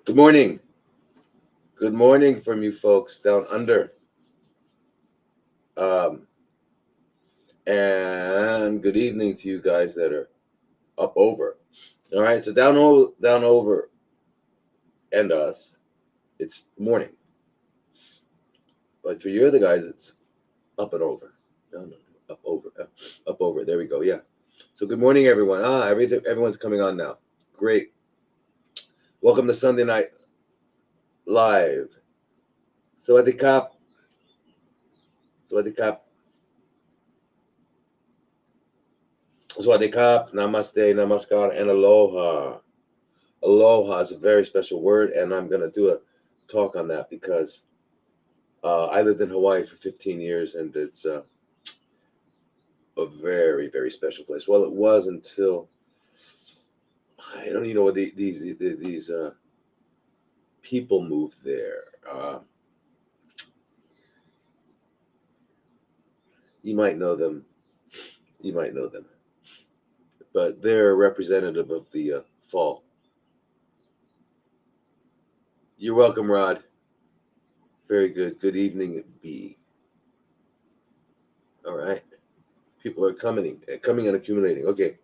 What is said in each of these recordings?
Good morning. Good morning from you folks down under. Um, and good evening to you guys that are up over. All right, so down over, and us, it's morning. But for you other guys, it's up and over. No, up over, up over. There we go. Yeah. So good morning, everyone. Everyone's coming on now. Great. Welcome to Sunday Night Live. Sawadee Kap. Sawadee Kap. Sawadee Kap. Namaste, Namaskar, and Aloha. Aloha is a very special word, and I'm going to do a talk on that because I lived in Hawaii for 15 years, and it's a very, very special place. Well, it was until I don't even know what these people moved there. You might know them. You might know them, but they're representative of the fall. You're welcome, Rod. Very good. Good evening, B. All right. People are coming and accumulating. Okay.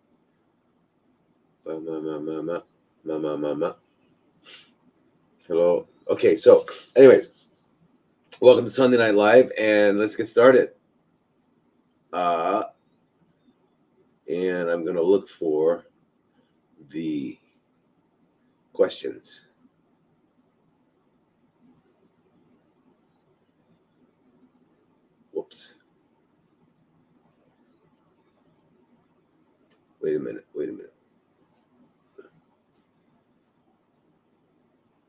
Hello. Okay, so anyway, welcome to Sunday Night Live, and let's get started. And I'm going to look for the questions. Whoops. Wait a minute.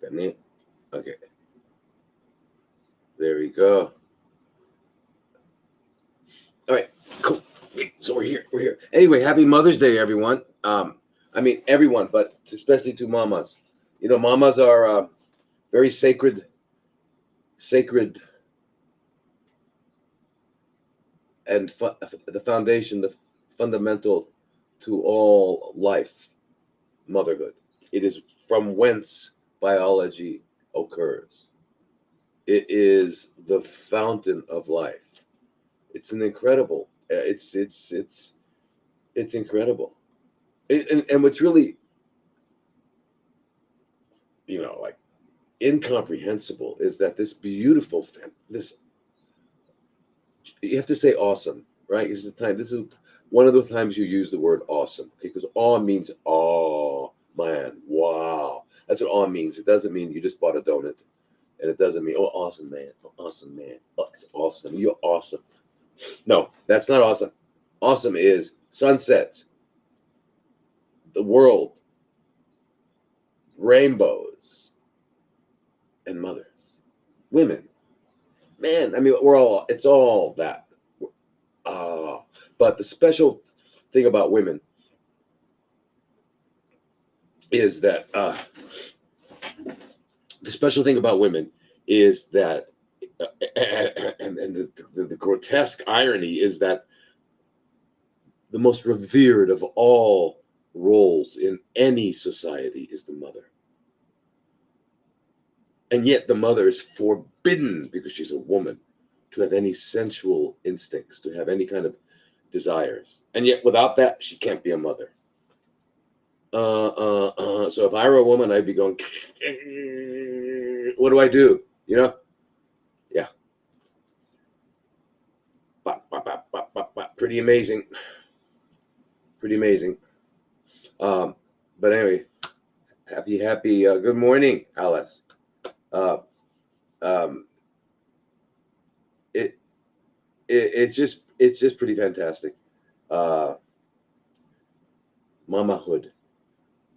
Got it? Okay. There we go. All right, cool. So we're here. Anyway, happy Mother's Day, everyone. I mean, everyone, but especially to mamas. You know, mamas are very sacred and the foundation, the fundamental to all life, motherhood. It is from whence biology occurs. It is the fountain of life. It's an incredible. It's incredible. And what's really, like incomprehensible is that this beautiful, this, you have to say awesome, right? This is one of the times you use the word awesome, okay? Because awe means, oh man, wow. That's what awe means. It doesn't mean you just bought a donut, and it doesn't mean, oh, awesome man, oh, it's awesome, you're awesome. No, that's not awesome. Awesome is sunsets, the world, rainbows, and mothers, women. Man, I mean, it's all that. But the special thing about women is that and the grotesque irony is that the most revered of all roles in any society is the mother. And yet the mother is forbidden, because she's a woman, to have any sensual instincts, to have any kind of desires. And yet without that, she can't be a mother. So if I were a woman, I'd be going, what do I do? You know? Yeah. Pretty amazing. But anyway, happy good morning, Alice. It's just pretty fantastic. Mamahood.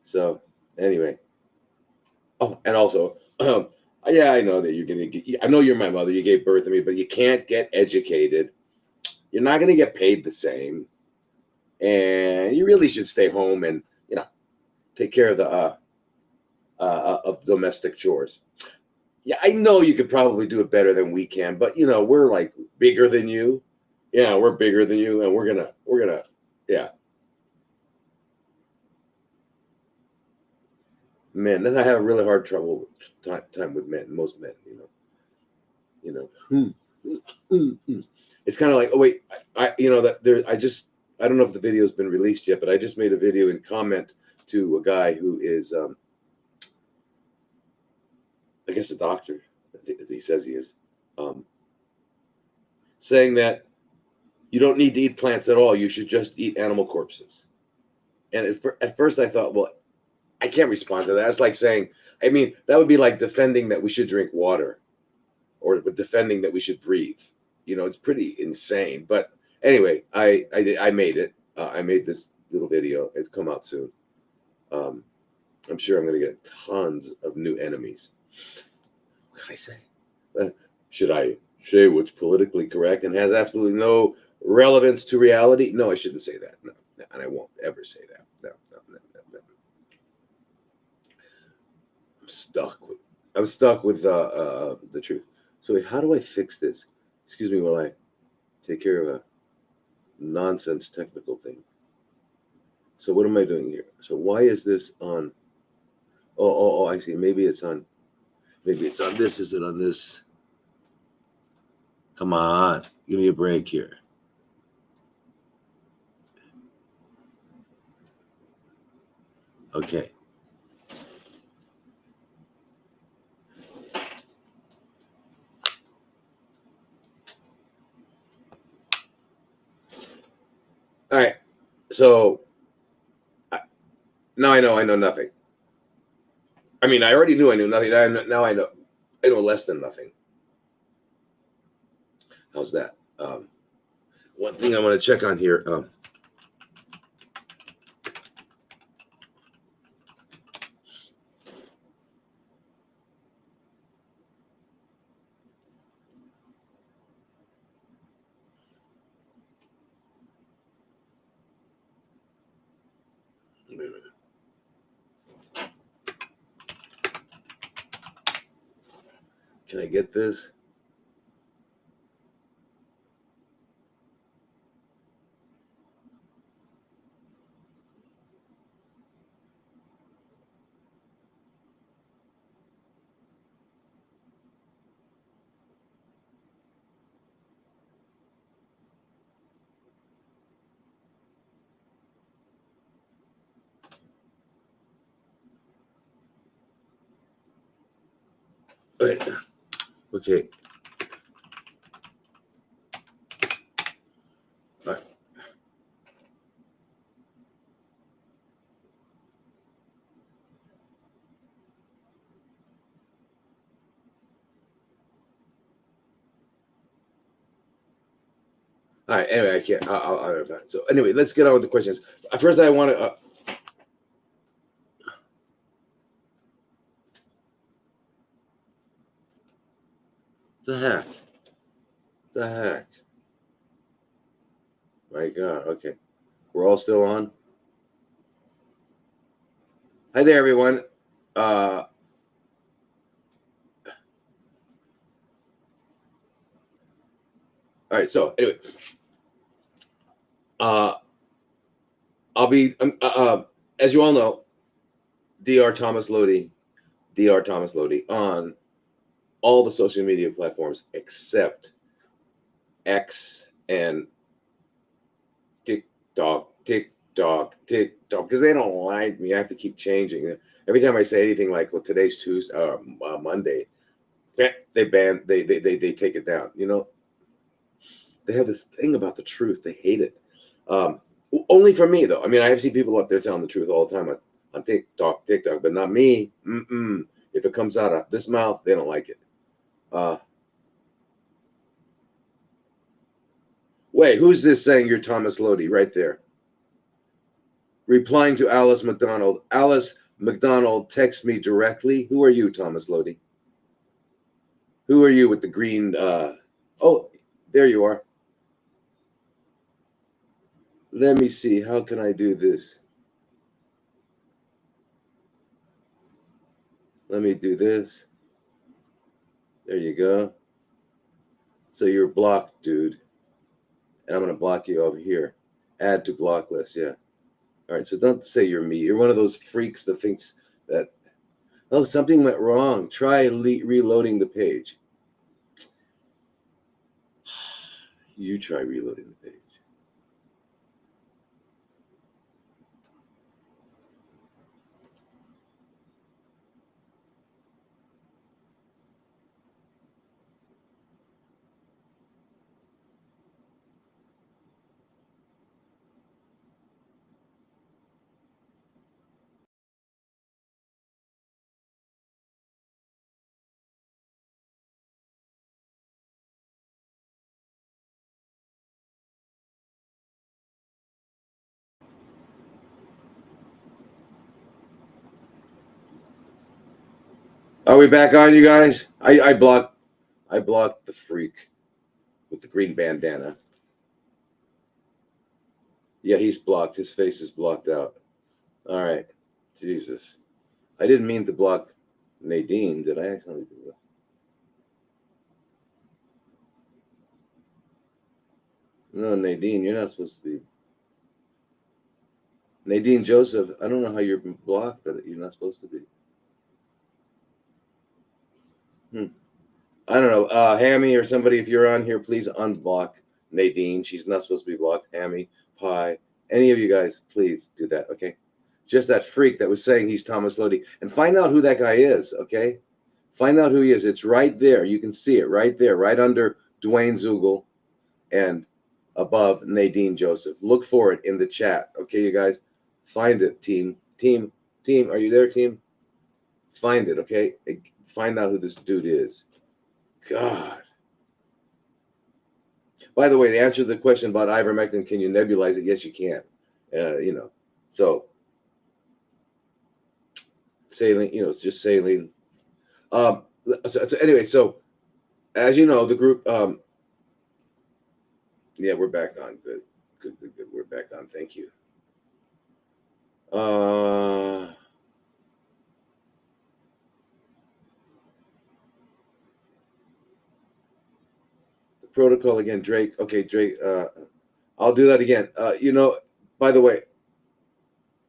So anyway. Oh, and also, yeah, I know that you're gonna I know you're my mother. You gave birth to me, but you can't get educated. You're not gonna get paid the same, and you really should stay home and take care of the of domestic chores. Yeah, I know you could probably do it better than we can, but we're like bigger than you. Yeah, we're bigger than you, and we're gonna, yeah. men. Then I have a really hard trouble time with men. Most men, It's kind of like, oh wait, that there. I don't know if the video's been released yet, but I just made a video and comment to a guy who is, I guess, a doctor. He says he is, saying that you don't need to eat plants at all. You should just eat animal corpses. And at first I thought, well, I can't respond to that. That's like saying, I mean, that would be like defending that we should drink water, or defending that we should breathe. It's pretty insane. But anyway, I made it. I made this little video. It's come out soon. I'm sure I'm going to get tons of new enemies. What can I say? Should I say what's politically correct and has absolutely no relevance to reality? No, I shouldn't say that. No, and I won't ever say that. No. I'm stuck with the truth. So wait, how do I fix this? Excuse me while I take care of a nonsense technical thing. So what am I doing here? So why is this on? Oh, I see. Maybe it's on this. Is it on this? Come on, give me a break here. Okay. All right. So now I know nothing. I mean, I already knew I knew nothing. Now I know less than nothing. How's that? One thing I want to check on here. Wait a minute. Can I get this? Wait. Okay. All right. All right. Anyway, I can't. I'll have that. So anyway, let's get on with the questions. First, I want to. The heck. The heck. My God. Okay. We're all still on. Hi there, everyone. All right. So anyway, I'll be as you all know, Dr. Thomas Lodi on all the social media platforms except X and TikTok, because they don't like me. I have to keep changing. Every time I say anything like, well, today's Tuesday, Monday, they take it down. They have this thing about the truth. They hate it. Only for me, though. I mean, I have seen people up there telling the truth all the time on TikTok, but not me. If it comes out of this mouth, they don't like it. Wait, who's this saying you're Thomas Lodi right there? Replying to Alice McDonald. Alice McDonald texts me directly. Who are you, Thomas Lodi? Who are you with the green? Oh, there you are. Let me see. How can I do this? Let me do this. There you go. So you're blocked, dude. And I'm going to block you over here. Add to block list. Yeah. All right. So don't say you're me. You're one of those freaks that thinks that Oh, something went wrong. Try reloading the page. You try reloading the page. Are we back on, you guys? I blocked the freak with the green bandana. Yeah, he's blocked. His face is blocked out. All right. Jesus. I didn't mean to block Nadine. Did I accidentally do that? No, Nadine, you're not supposed to be. Nadine Joseph, I don't know how you're blocked, but you're not supposed to be. I don't know. Hammy or somebody, if you're on here, please unblock Nadine. She's not supposed to be blocked. Hammy, Pie, any of you guys, please do that, okay? Just that freak that was saying he's Thomas Lodi. And find out who that guy is, okay? Find out who he is. It's right there. You can see it right there, right under Dwayne Zugel and above Nadine Joseph. Look for it in the chat, okay, you guys? Find it, team. Team, are you there, team? Find it, okay? Find out who this dude is. God. By the way, the answer to the question about ivermectin, can you nebulize it? Yes, you can. So saline, it's just saline. So anyway, so as you know, the group, yeah, we're back on. Good. We're back on. Thank you. The protocol again, Drake. Okay, Drake. I'll do that again. By the way,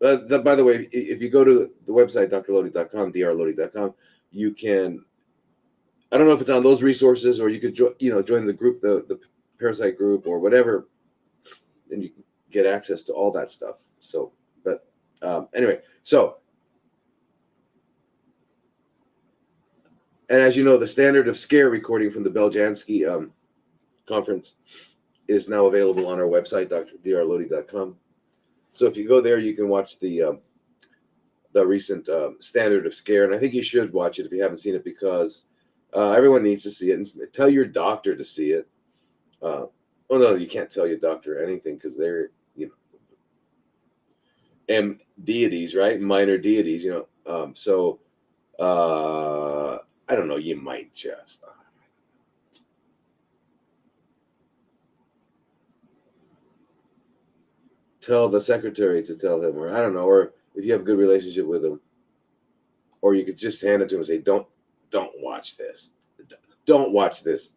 if you go to the website drlodi.com, drlodi.com, you can. I don't know if it's on those resources, or you could join the group, the Parasite group, or whatever, and you can get access to all that stuff. So, but anyway, so, and as you know, the standard of scare recording from the Beljanski conference is now available on our website, drlodi.com. So if you go there, you can watch the recent standard of scare, and I think you should watch it if you haven't seen it, because everyone needs to see it. And tell your doctor to see it. Oh no, you can't tell your doctor anything, because they're and deities, right? Minor deities, so I don't know. You might just tell the secretary to tell him, or I don't know, or if you have a good relationship with him, or you could just hand it to him and say, "Don't watch this. Don't watch this."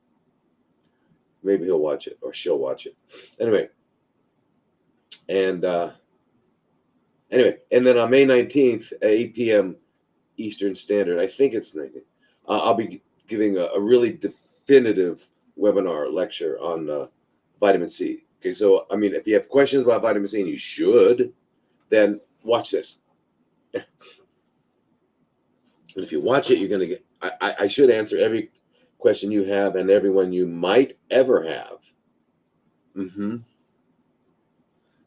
Maybe he'll watch it, or she'll watch it. Anyway, and then on May 19th at 8 p.m. Eastern Standard, I think it's 19th, I'll be giving a really definitive webinar lecture on vitamin C. Okay, so I mean, if you have questions about vitamin C, and you should, then watch this. And if you watch it, you're gonna get. I should answer every question you have and everyone you might ever have.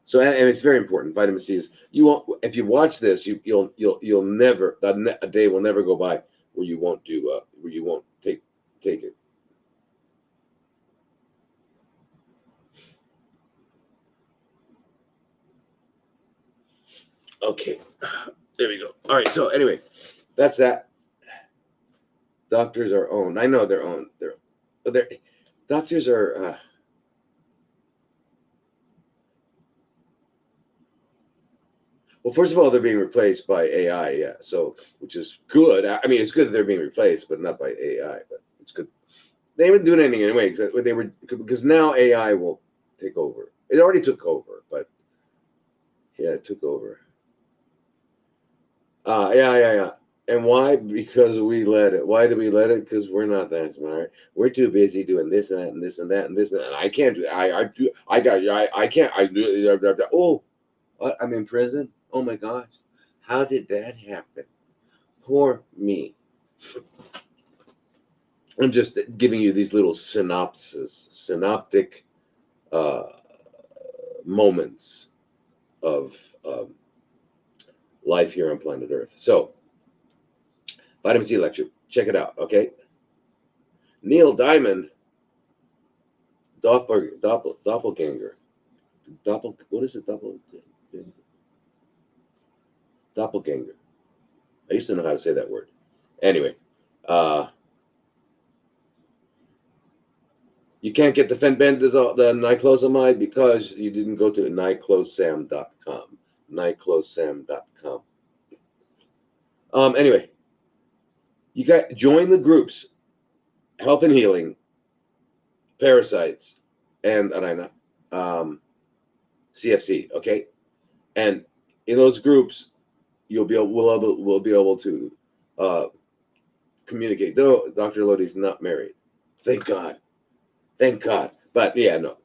So, and it's very important. Vitamin C is, you won't, if you watch this, you'll never, a day will never go by where you won't take it. Okay, there we go. All right. So anyway, that's that. Doctors are owned. I know they're owned. Doctors are. Well, first of all, they're being replaced by AI. Yeah. So, which is good. I mean, it's good that they're being replaced, but not by AI. But it's good. They haven't done anything anyway, because now AI will take over. It already took over, but yeah, it took over. Yeah. And why? Because we let it. Why do we let it? Because we're not that smart. We're too busy doing this and that and this and that and this and that. And I can't do. I do. I got. I can't. I do. Oh, what? I'm in prison. Oh my gosh, how did that happen? Poor me. I'm just giving you these little synoptic uh, moments of life here on planet Earth. So, vitamin C lecture. Check it out. Okay. Neil Diamond, doppelganger. What is it? Doppelganger. I used to know how to say that word. Anyway, you can't get the fenbendazole, the niclosamide, because you didn't go to niclosam.com. Niclosam.com. Anyway, you got join the groups, Health and Healing, Parasites, and CFC. Okay, and in those groups, we'll be able to communicate. Though Dr. Lodi's not married, thank God. But yeah, no.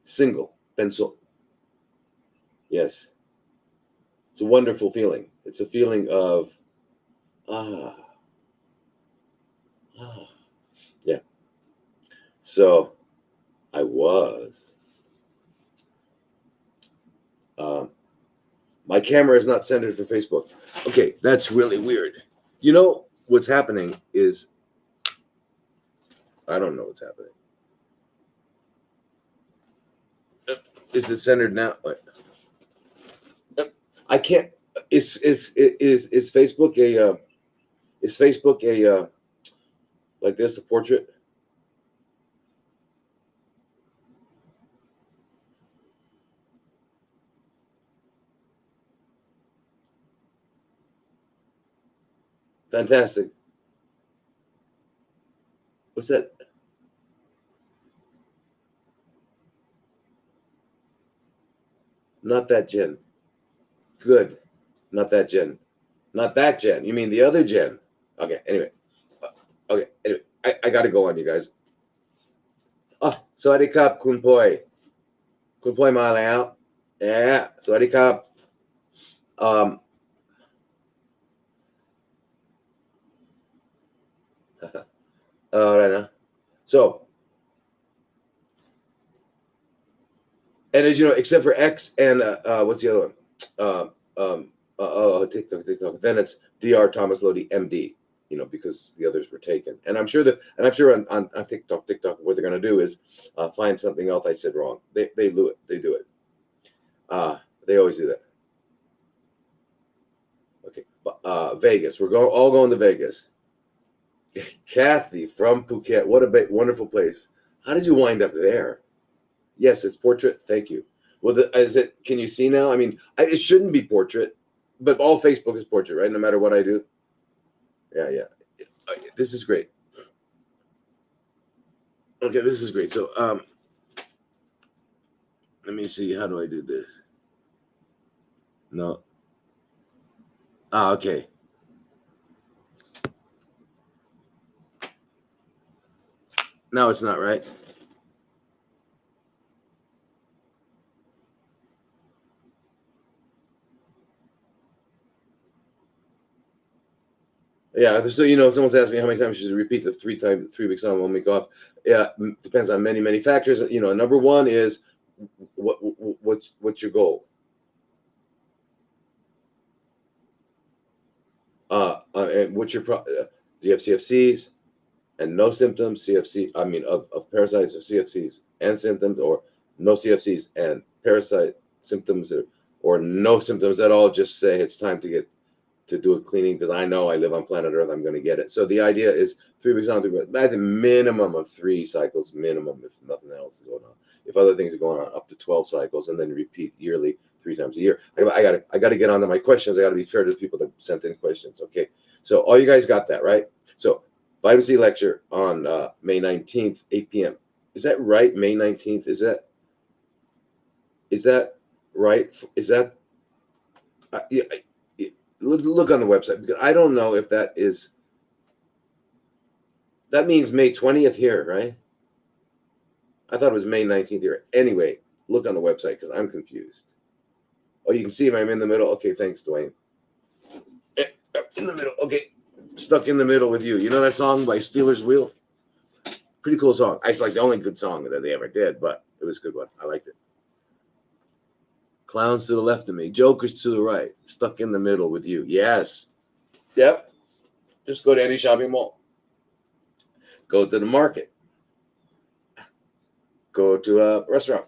Single, pencil. Yes, it's a wonderful feeling. It's a feeling of yeah. So I was. My camera is not centered for Facebook. Okay, that's really weird. You know what's happening is I don't know what's happening. Is it centered now? I can't. Is Facebook a like this, a portrait? Fantastic. What's that? Not that Jen. Good. Not that Jen. Not that Jen. You mean the other Jen? Okay. Anyway. Okay. Anyway, I got to go on, you guys. Oh, สวัสดีครับคุณพลอยมาแล้ว yeah สวัสดีครับ อะไรนะ so and as you know, except for X and what's the other one? TikTok. Then it's Dr. Thomas Lodi, MD. You know, because the others were taken. And I'm sure on TikTok, what they're going to do is find something else I said wrong. They do it. They do it. They always do that. Okay, Vegas. We're all going to Vegas. Kathy from Phuket. What a wonderful place. How did you wind up there? Yes, it's portrait. Thank you. Well, is it? Can you see now? I mean, it shouldn't be portrait, but all Facebook is portrait, right? No matter what I do. Yeah. This is great. Okay, this is great. So, let me see. How do I do this? No. Okay. Now it's not right. Yeah, so someone's asked me how many times should you repeat the 3 weeks on, 1 week off. Yeah, depends on many factors. Number one is what's your goal? And what's your do you have CFCs and no symptoms? Of parasites or CFCs and symptoms, or no CFCs and parasite symptoms, or no symptoms at all. Just say it's time to do a cleaning, because I know I live on planet Earth. I'm going to get it. So the idea is 3 weeks on, 3 weeks. At the minimum of 3 cycles, minimum, if nothing else is going on. If other things are going on, up to 12 cycles, and then repeat yearly 3 times a year. I got to get on to my questions. I got to be fair to the people that sent in questions. Okay, so all you guys got that, right? So vitamin C lecture on May 19th, 8 p.m. Is that right? May 19th. Is that right? Is that yeah? Look on the website, because I don't know if that means May 20th here, right? I thought it was May 19th here. Anyway, look on the website because I'm confused. Oh, you can see I'm in the middle. Okay, thanks, Dwayne. In the middle. Okay, stuck in the middle with you. You know that song by Steelers Wheel? Pretty cool song. It's like the only good song that they ever did, but it was a good one. I liked it. Clowns to the left of me, jokers to the right, stuck in the middle with you. Yes. Yep. Just go to any shopping mall. Go to the market. Go to a restaurant.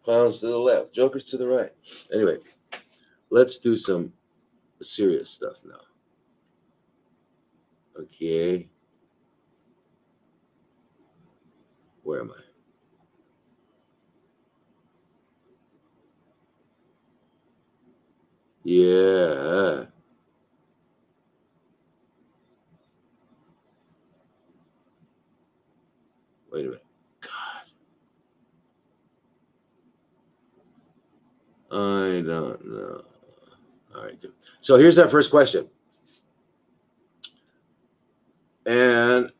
Clowns to the left, jokers to the right. Anyway, let's do some serious stuff now. Okay. Where am I? Yeah. Wait a minute. God. I don't know. All right, good. So here's our first question. And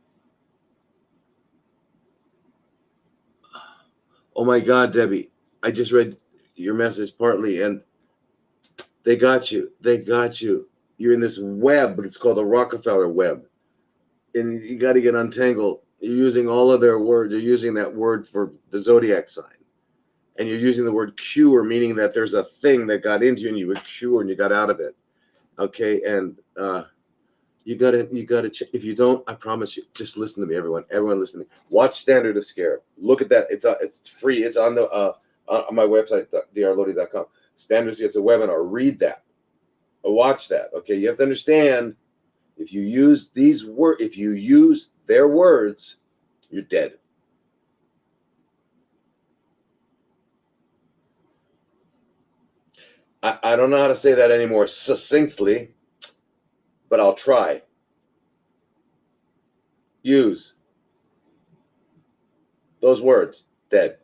oh my God, Debbie, I just read your message partly, and they got you. They got you. You're in this web, but it's called the Rockefeller web. And you got to get untangled. You're using all of their words. You're using that word for the zodiac sign. And you're using the word cure, meaning that there's a thing that got into you and you were cured and you got out of it. Okay. And you gotta if you don't, I promise you, just listen to me, everyone listen to me. Watch Standard of Scare. Look at that. It's free. It's on the on my website, drlodi.com. Standard, it's a webinar. Read that. Watch that. Okay. You have to understand, if you use their words, you're dead. I don't know how to say that anymore succinctly, but I'll try. Use those words, dead.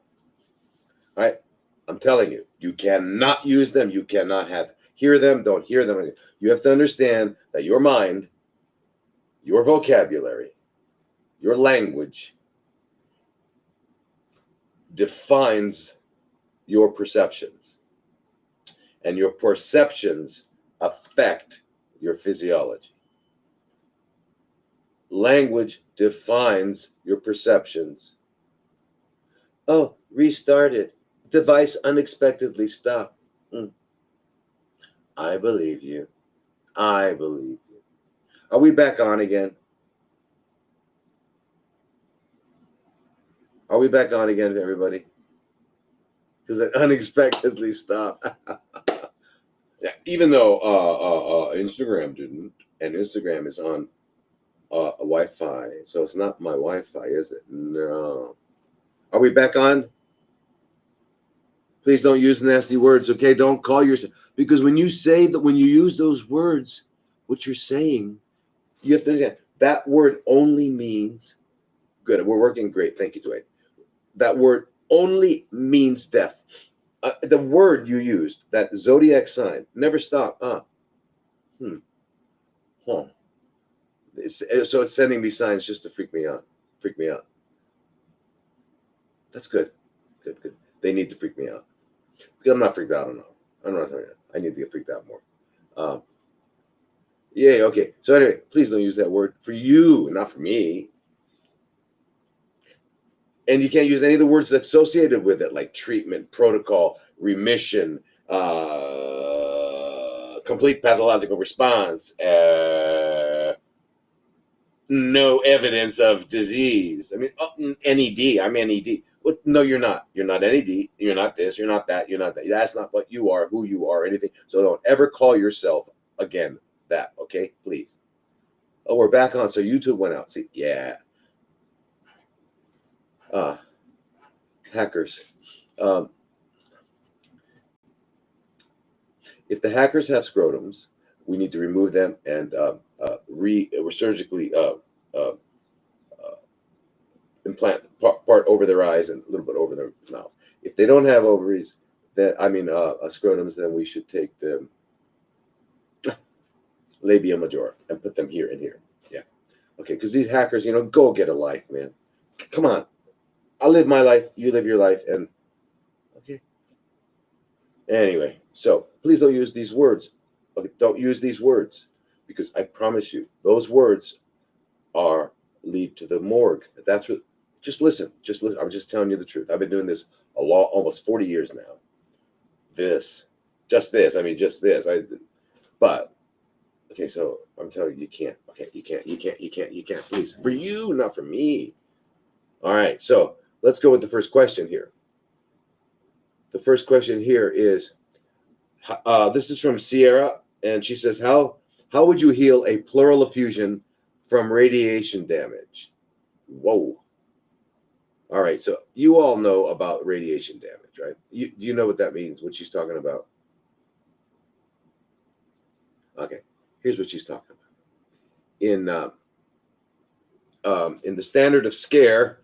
All right? I'm telling you, you cannot use them. You cannot hear them, don't hear them. You have to understand that your mind, your vocabulary, your language defines your perceptions. And your perceptions affect your physiology. Language defines your perceptions. Oh, restarted. Device unexpectedly stopped. I believe you. I believe you. Are we back on again? Are we back on again, everybody? Because it unexpectedly stopped. Yeah, even though Instagram didn't, and Instagram is on Wi-Fi, so it's not my Wi-Fi, is it? No. Are we back on? Please don't use nasty words, okay? Don't call yourself, because when you say that, when you use those words, what you're saying, you have to understand that word only means good. We're working great. Thank you, Dwayne. That word only means death. The word you used, that zodiac sign, never stop. Huh. So it's sending me signs just to freak me out. Freak me out. That's good. Good. They need to freak me out. Because I'm not freaked out enough. I'm not. I need to get freaked out more. Yeah. Okay. So anyway, please don't use that word for you, not for me. And you can't use any of the words associated with it, like treatment, protocol, remission, complete pathological response, no evidence of disease. I mean, NED. I'm NED. Well, no, you're not. You're not NED. You're not this. You're not that. You're not that. That's not what you are, who you are, anything. So don't ever call yourself again that. Okay, please. Oh, we're back on. So YouTube went out. See, yeah. Hackers. If the hackers have scrotums, we need to remove them and surgically implant part over their eyes and a little bit over their mouth. If they don't have ovaries, scrotums, then we should take them labia majora, and put them here and here. Yeah. Okay, because these hackers, go get a life, man. Come on. I'll live my life, you live your life, and okay. Anyway, so please don't use these words. Okay, don't use these words, because I promise you, those words lead to the morgue. That's what. Just listen. Just listen. I'm just telling you the truth. I've been doing this almost 40 years now. Just this. I mean, just this. But okay, so I'm telling you, you can't. Okay, you can't. Please, for you, not for me. All right. So let's go with the first question here. The first question here is, this is from Sierra, and she says, how would you heal a pleural effusion from radiation damage? Whoa. All right, so you all know about radiation damage, right? Do you know what that means, what she's talking about? Okay, here's what she's talking about. In the standard of scare,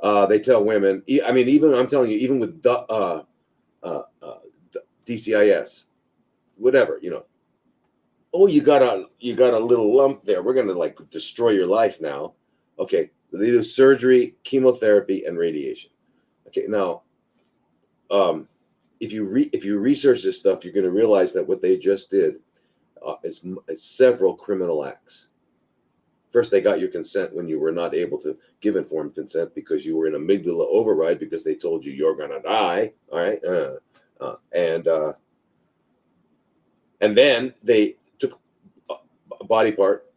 they tell women, I mean, even I'm telling you, even with DCIS, whatever, oh, you got a little lump there. We're gonna like destroy your life now. Okay, they do surgery, chemotherapy, and radiation. Okay, now, if you research this stuff, you're gonna realize that what they just did is several criminal acts. First, they got your consent when you were not able to give informed consent because you were in amygdala override because they told you you're gonna die. All right, and then they took a body part,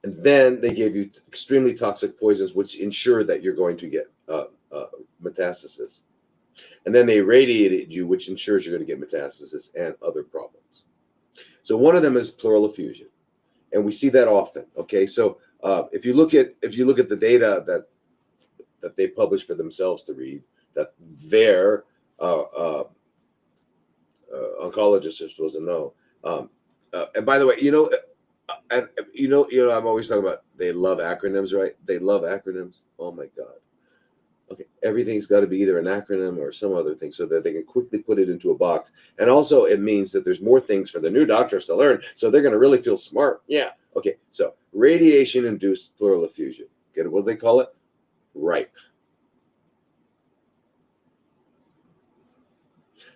and then they gave you extremely toxic poisons, which ensure that you're going to get metastasis. And then they radiated you, which ensures you're going to get metastasis and other problems. So one of them is pleural effusion, and we see that often. Okay, so if you look at the data that they publish for themselves to read, that their oncologists are supposed to know. And by the way, I'm always talking about they love acronyms, right? They love acronyms. Oh my God. Okay, everything's got to be either an acronym or some other thing so that they can quickly put it into a box. And also, it means that there's more things for the new doctors to learn, so they're going to really feel smart. Yeah. Okay, so radiation-induced pleural effusion. Get it? What do they call it? RIPE.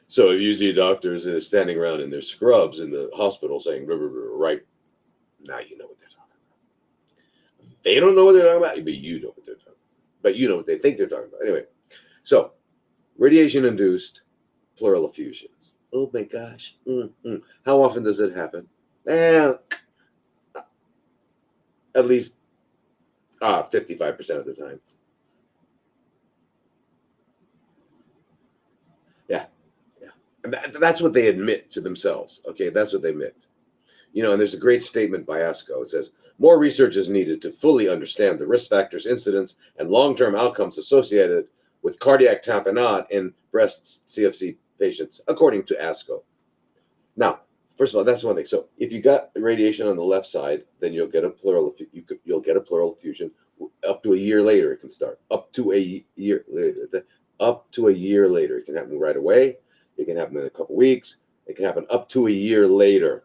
So if you see doctors standing around in their scrubs in the hospital saying RIPE, now you know what they're talking about. They don't know what they're talking about, but you know what they're talking about. But you know what they think they're talking about. Anyway, so radiation-induced pleural effusions. Oh my gosh. How often does it happen? At least 55% of the time. Yeah. And that's what they admit to themselves. Okay, that's what they admit. And there's a great statement by ASCO. It says, more research is needed to fully understand the risk factors, incidence, and long-term outcomes associated with cardiac tamponade in breast CFC patients, according to ASCO. Now, first of all, that's one thing. So if you got radiation on the left side, then you'll get a pleural effusion. Up to a year later, it can start. Up to a year later. It can happen right away. It can happen in a couple weeks. It can happen up to a year later.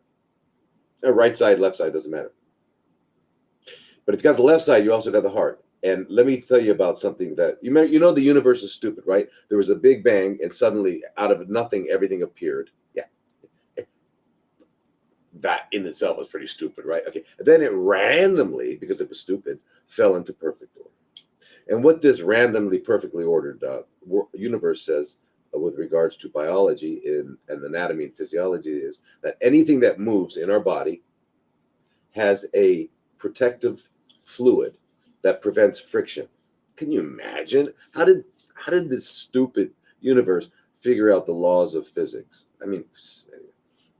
Right side, left side, doesn't matter. But if you got the left side, you also got the heart. And let me tell you about something that the universe is stupid, right? There was a big bang, and suddenly, out of nothing, everything appeared. Yeah, that in itself is pretty stupid, right? Okay, and then it randomly, because it was stupid, fell into perfect order. And what this randomly, perfectly ordered universe says with regards to biology and anatomy and physiology is that anything that moves in our body has a protective fluid that prevents friction. Can you imagine? How did this stupid universe figure out the laws of physics? I mean,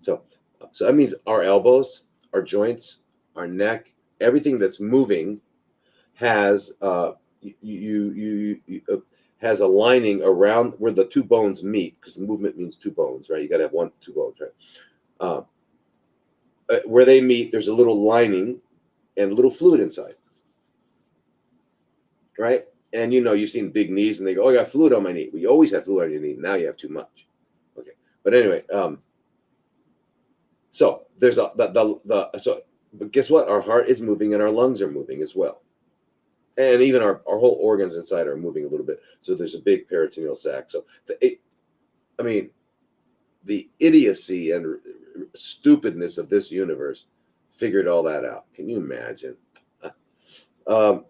so that means our elbows, our joints, our neck, everything that's moving has has a lining around where the two bones meet, because the movement means two bones, right? You got to have two bones, right? Where they meet, there's a little lining and a little fluid inside, right? And you've seen big knees, and they go, "Oh, I got fluid on my knee." We always have fluid on your knee. Now you have too much. Okay, but anyway, So there's so, but guess what? Our heart is moving and our lungs are moving as well. And even our whole organs inside are moving a little bit. So there's a big peritoneal sac. So, I mean, the idiocy and stupidness of this universe figured all that out. Can you imagine? Um,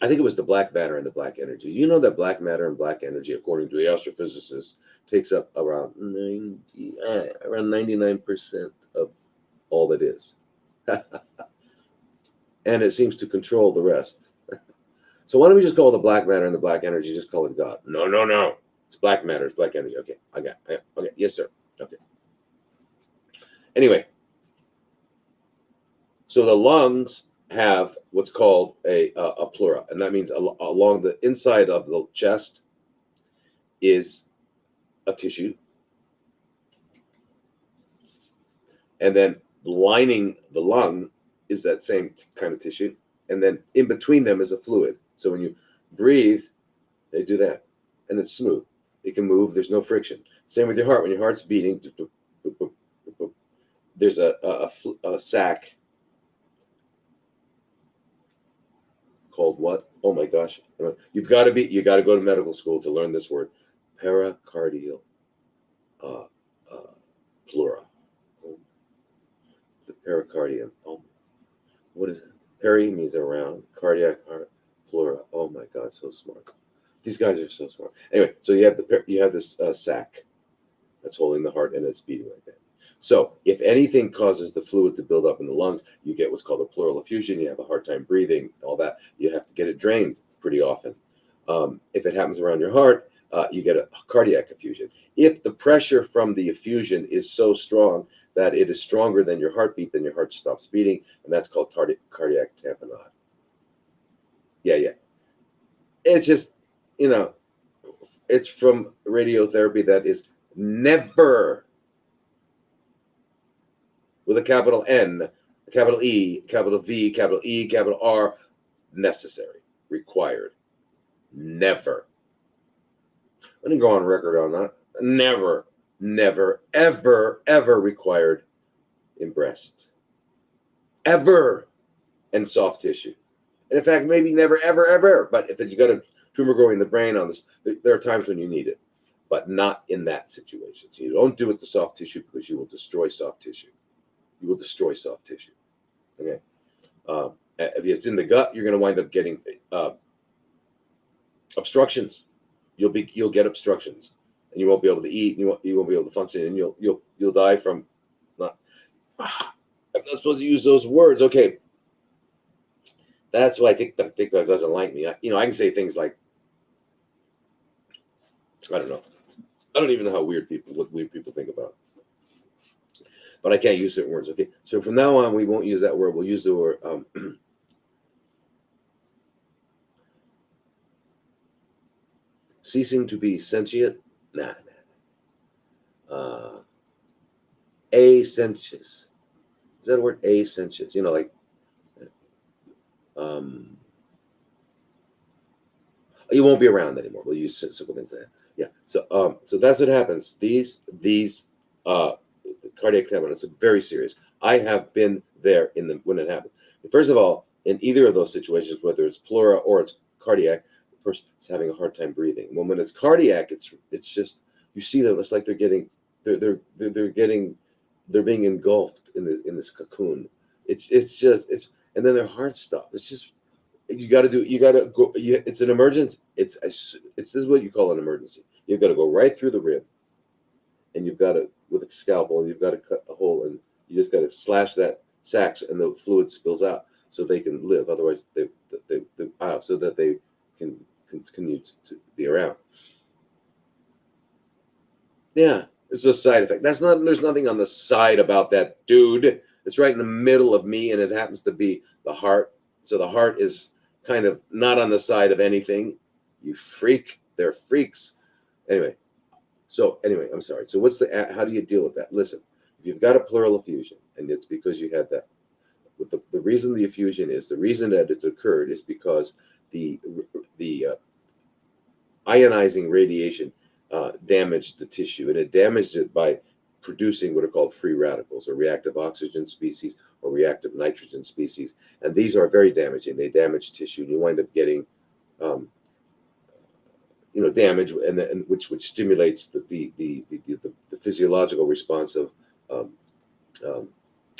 I think it was the black matter and the black energy. You know that black matter and black energy, according to the astrophysicists, takes up around 99% of all that is. And it seems to control the rest. So why don't we just call the black matter and the black energy, just call it God? No, no, no. It's black matter, it's black energy. Okay, I got it. Okay, yes, sir. Okay. Anyway, so the lungs have what's called a pleura, and that means along the inside of the chest is a tissue, and then lining the lung is that same kind of tissue, and then in between them is a fluid. So when you breathe, they do that, and it's smooth. It can move. There's no friction. Same with your heart. When your heart's beating, there's a sac called what? Oh my gosh! You got to go to medical school to learn this word, pericardial pleura. The pericardium. Oh, what is it? Peri means around. Cardiac heart. Pleura. Oh my God, so smart. These guys are so smart. Anyway, so you have this sac that's holding the heart and it's beating like that. So if anything causes the fluid to build up in the lungs, you get what's called a pleural effusion. You have a hard time breathing, all that. You have to get it drained pretty often. If it happens around your heart, you get a cardiac effusion. If the pressure from the effusion is so strong that it is stronger than your heartbeat, then your heart stops beating, and that's called cardiac tamponade. Yeah. It's just, it's from radiotherapy that is never, with a capital N, a capital E, capital V, capital E, capital R, necessary, required. Never. I'm going to go on record on that. Never, ever required in breast. Ever. And soft tissue. And in fact, maybe never, ever. But if you got a tumor growing in the brain on this, there are times when you need it, but not in that situation. So you don't do it to soft tissue because you will destroy soft tissue. You will destroy soft tissue. Okay. If it's in the gut, you're going to wind up getting obstructions. You'll get obstructions, and you won't be able to eat. And you won't be able to function, and you'll die from not. I'm not supposed to use those words. Okay. That's why TikTok doesn't like me. I can say things like, I don't know. I don't even know what weird people think about. But I can't use certain words. Okay. So from now on, we won't use that word. We'll use the word ceasing to be sentient. Nah. Asentious. Is that a word? Asentious. Like you won't be around anymore. We'll use simple things like that. Yeah. So that's what happens. These cardiac tamponades are very serious. I have been there when it happens. First of all, in either of those situations, whether it's pleura or it's cardiac, the person is having a hard time breathing. When it's cardiac, it's just, you see them. It's like they're being engulfed in this cocoon. And then their heart stops. It's just, you got to go. It's an emergency. This is what you call an emergency. You've got to go right through the rib, and you've got to, with a scalpel, and you've got to cut a hole, and you just got to slash that sac, and the fluid spills out so they can live. Otherwise, so that they can continue to be around. Yeah, it's a side effect. There's nothing on the side about that, dude. It's right in the middle of me, and it happens to be the heart. So the heart is kind of not on the side of anything. You freak. They're freaks. Anyway, I'm sorry. So how do you deal with that? Listen, if you've got a pleural effusion, and it's because you had that, the reason the effusion is, the reason that it occurred is because the ionizing radiation damaged the tissue, and it damaged it by producing what are called free radicals, or reactive oxygen species, or reactive nitrogen species. And these are very damaging. They damage tissue, and you wind up getting damage, and which stimulates the physiological response of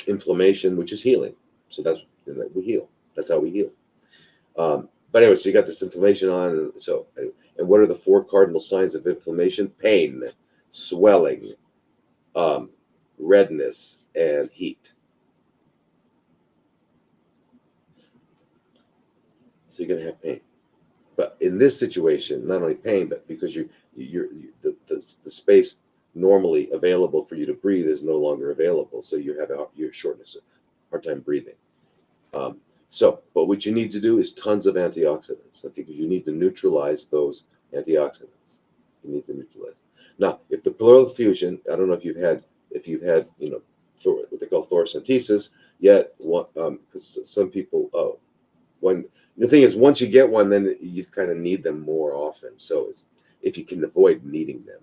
inflammation, which is healing. So we heal. That's how we heal. But anyway, so you got this inflammation on, and what are the 4 cardinal signs of inflammation? Pain, swelling, redness, and heat. So you're gonna have pain. But in this situation, not only pain, but because the space normally available for you to breathe is no longer available, so you have your shortness, hard time breathing. But what you need to do is tons of antioxidants, okay? Because you need to neutralize those antioxidants. You need to neutralize. Now, if the pleural effusion, I don't know if you've had what they call thoracentesis yet, because some people, when the thing is, once you get one, then you kind of need them more often. So if you can avoid needing them,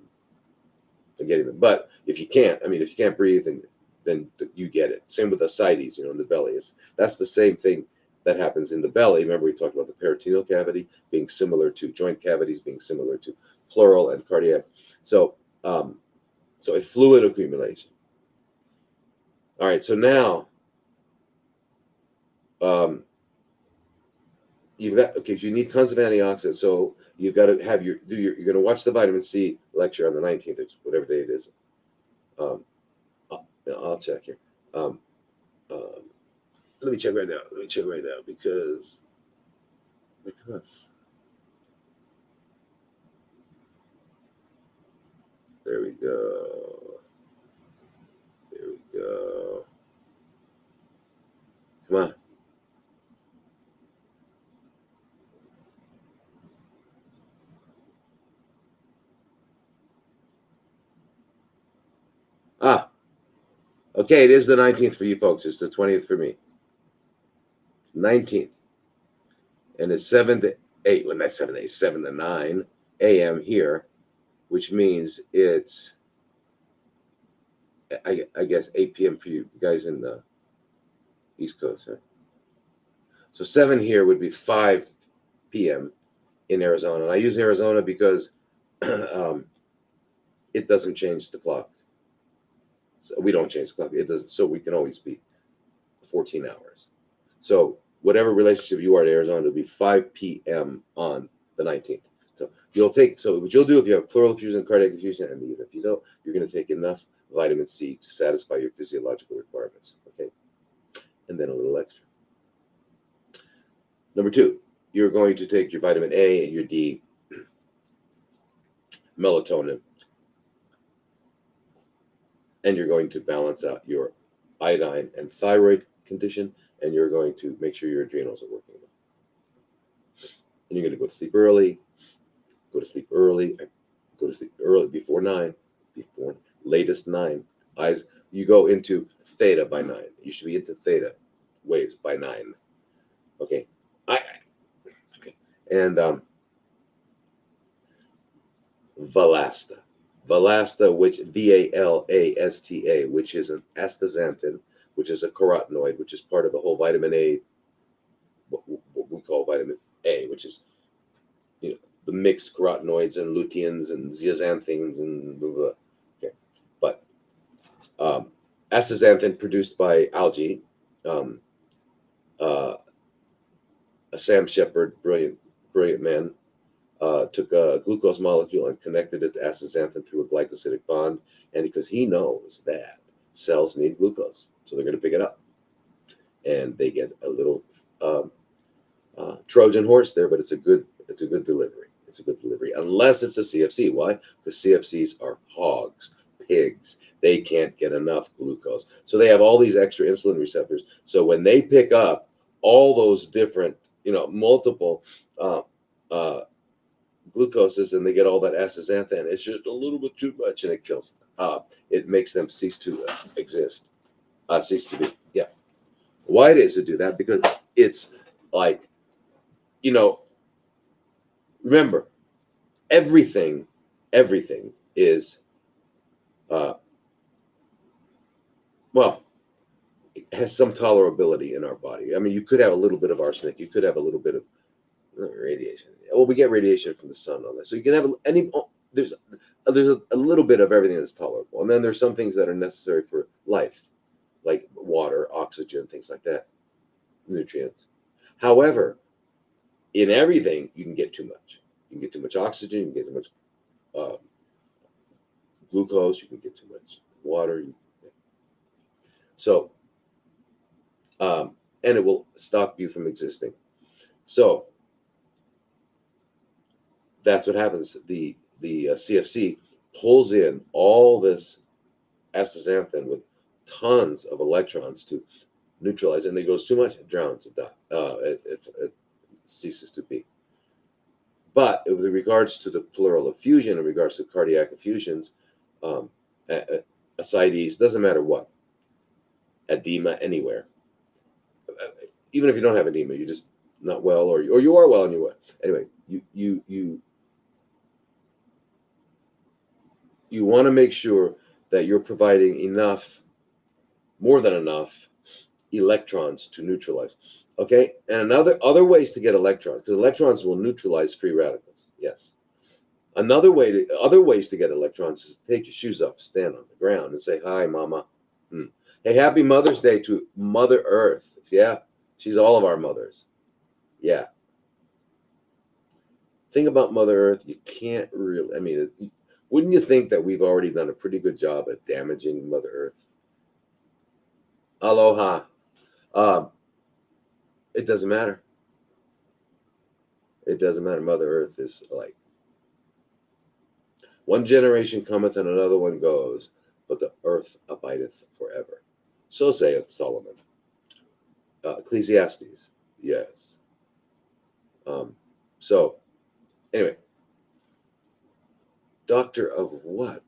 getting them. But if you can't breathe, then you get it. Same with ascites, in the belly. That's the same thing that happens in the belly. Remember, we talked about the peritoneal cavity being similar to joint cavities, being similar to pleural and cardiac. So a fluid accumulation. All right. So now, you need tons of antioxidants. So you've got to have you're going to watch the vitamin C lecture on the 19th, or whatever day it is. I'll check here. Let me check right now. Because there we go. Come on. Okay, it is the 19th for you folks. It's the 20th for me. 19th. And it's 7 to 8. Well, not 7 to 8, 7 to 9 a.m. here, which means it's, I guess, 8 p.m. for you guys in the East Coast, right? So 7 here would be 5 p.m. in Arizona. And I use Arizona because it doesn't change the clock. So we don't change the clock. It doesn't. So we can always be 14 hours. So whatever relationship you are to Arizona, it'll be 5 p.m. on the 19th. So what you'll do if you have pleural effusion, cardiac effusion, and even if you don't, you're going to take enough vitamin C to satisfy your physiological requirements. Okay, and then a little extra. Number 2, you're going to take your vitamin A and your D, melatonin, and you're going to balance out your iodine and thyroid condition, and you're going to make sure your adrenals are working well. And you're going to go to sleep early. Go to sleep early before 9, before latest 9. You go into theta by 9. You should be into theta waves by 9. Okay. And Valasta, which Valasta, which is an astaxanthin, which is a carotenoid, which is part of the whole vitamin A, what we call vitamin A, which is the mixed carotenoids and luteins and zeaxanthins and blah, blah. Okay, but astaxanthin produced by algae. Sam Shepard, brilliant man, took a glucose molecule and connected it to astaxanthin through a glycosidic bond, and because he knows that cells need glucose, so they're going to pick it up, and they get a little Trojan horse there, but it's a good delivery. It's a good delivery, unless it's a CFC. Why? Because CFCs are hogs, pigs. They can't get enough glucose, so they have all these extra insulin receptors. So when they pick up all those different, multiple glucoses, and they get all that astaxanthin, it's just a little bit too much, and it kills them. It makes them cease to exist, cease to be. Yeah. Why does it do that? Because it's like, remember, everything is Well, it has some tolerability in our body. I mean, you could have a little bit of arsenic. You could have a little bit of radiation. Well, we get radiation from the sun on this, so you can have any. There's a little bit of everything that's tolerable, and then there's some things that are necessary for life, like water, oxygen, things like that, nutrients. However, in everything, you can get too much. You can get too much oxygen. You can get too much uh, glucose. You can get too much water. So, and it will stop you from existing. So that's what happens. The CFC pulls in all this astaxanthin with tons of electrons to neutralize, and it goes too much, it drowns, it dies. It ceases to be. But with regards to the pleural effusion, in regards to cardiac effusions, ascites, doesn't matter what, edema anywhere. Even if you don't have edema, you're just not well, or you are well and you're well. Anyway, you want to make sure that you're providing enough, more than enough, electrons to neutralize. Okay, and other ways to get electrons, because electrons will neutralize free radicals. Yes. Other ways to get electrons is to take your shoes off, stand on the ground, and say, "Hi, Mama." Hey, happy Mother's Day to Mother Earth. Yeah, she's all of our mothers. Yeah. Thing about Mother Earth, you can't really. I mean, wouldn't you think that we've already done a pretty good job at damaging Mother Earth? Aloha. It doesn't matter. It doesn't matter. Mother Earth is like, one generation cometh and another one goes, but the earth abideth forever. So saith Solomon. Ecclesiastes, yes. So, anyway, doctor of what?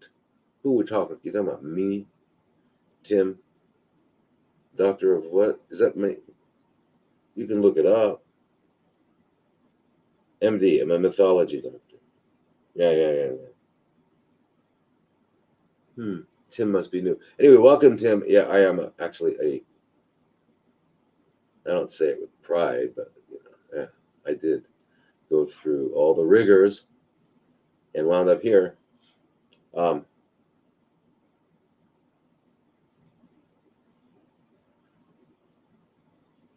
Who we're talking? You talking about me, Tim? Doctor of what? Is that me? You can look it up. MD. I'm a mythology doctor. Yeah. Tim must be new. Anyway, welcome, Tim. Yeah, I am actually I don't say it with pride, but yeah, I did go through all the rigors and wound up here.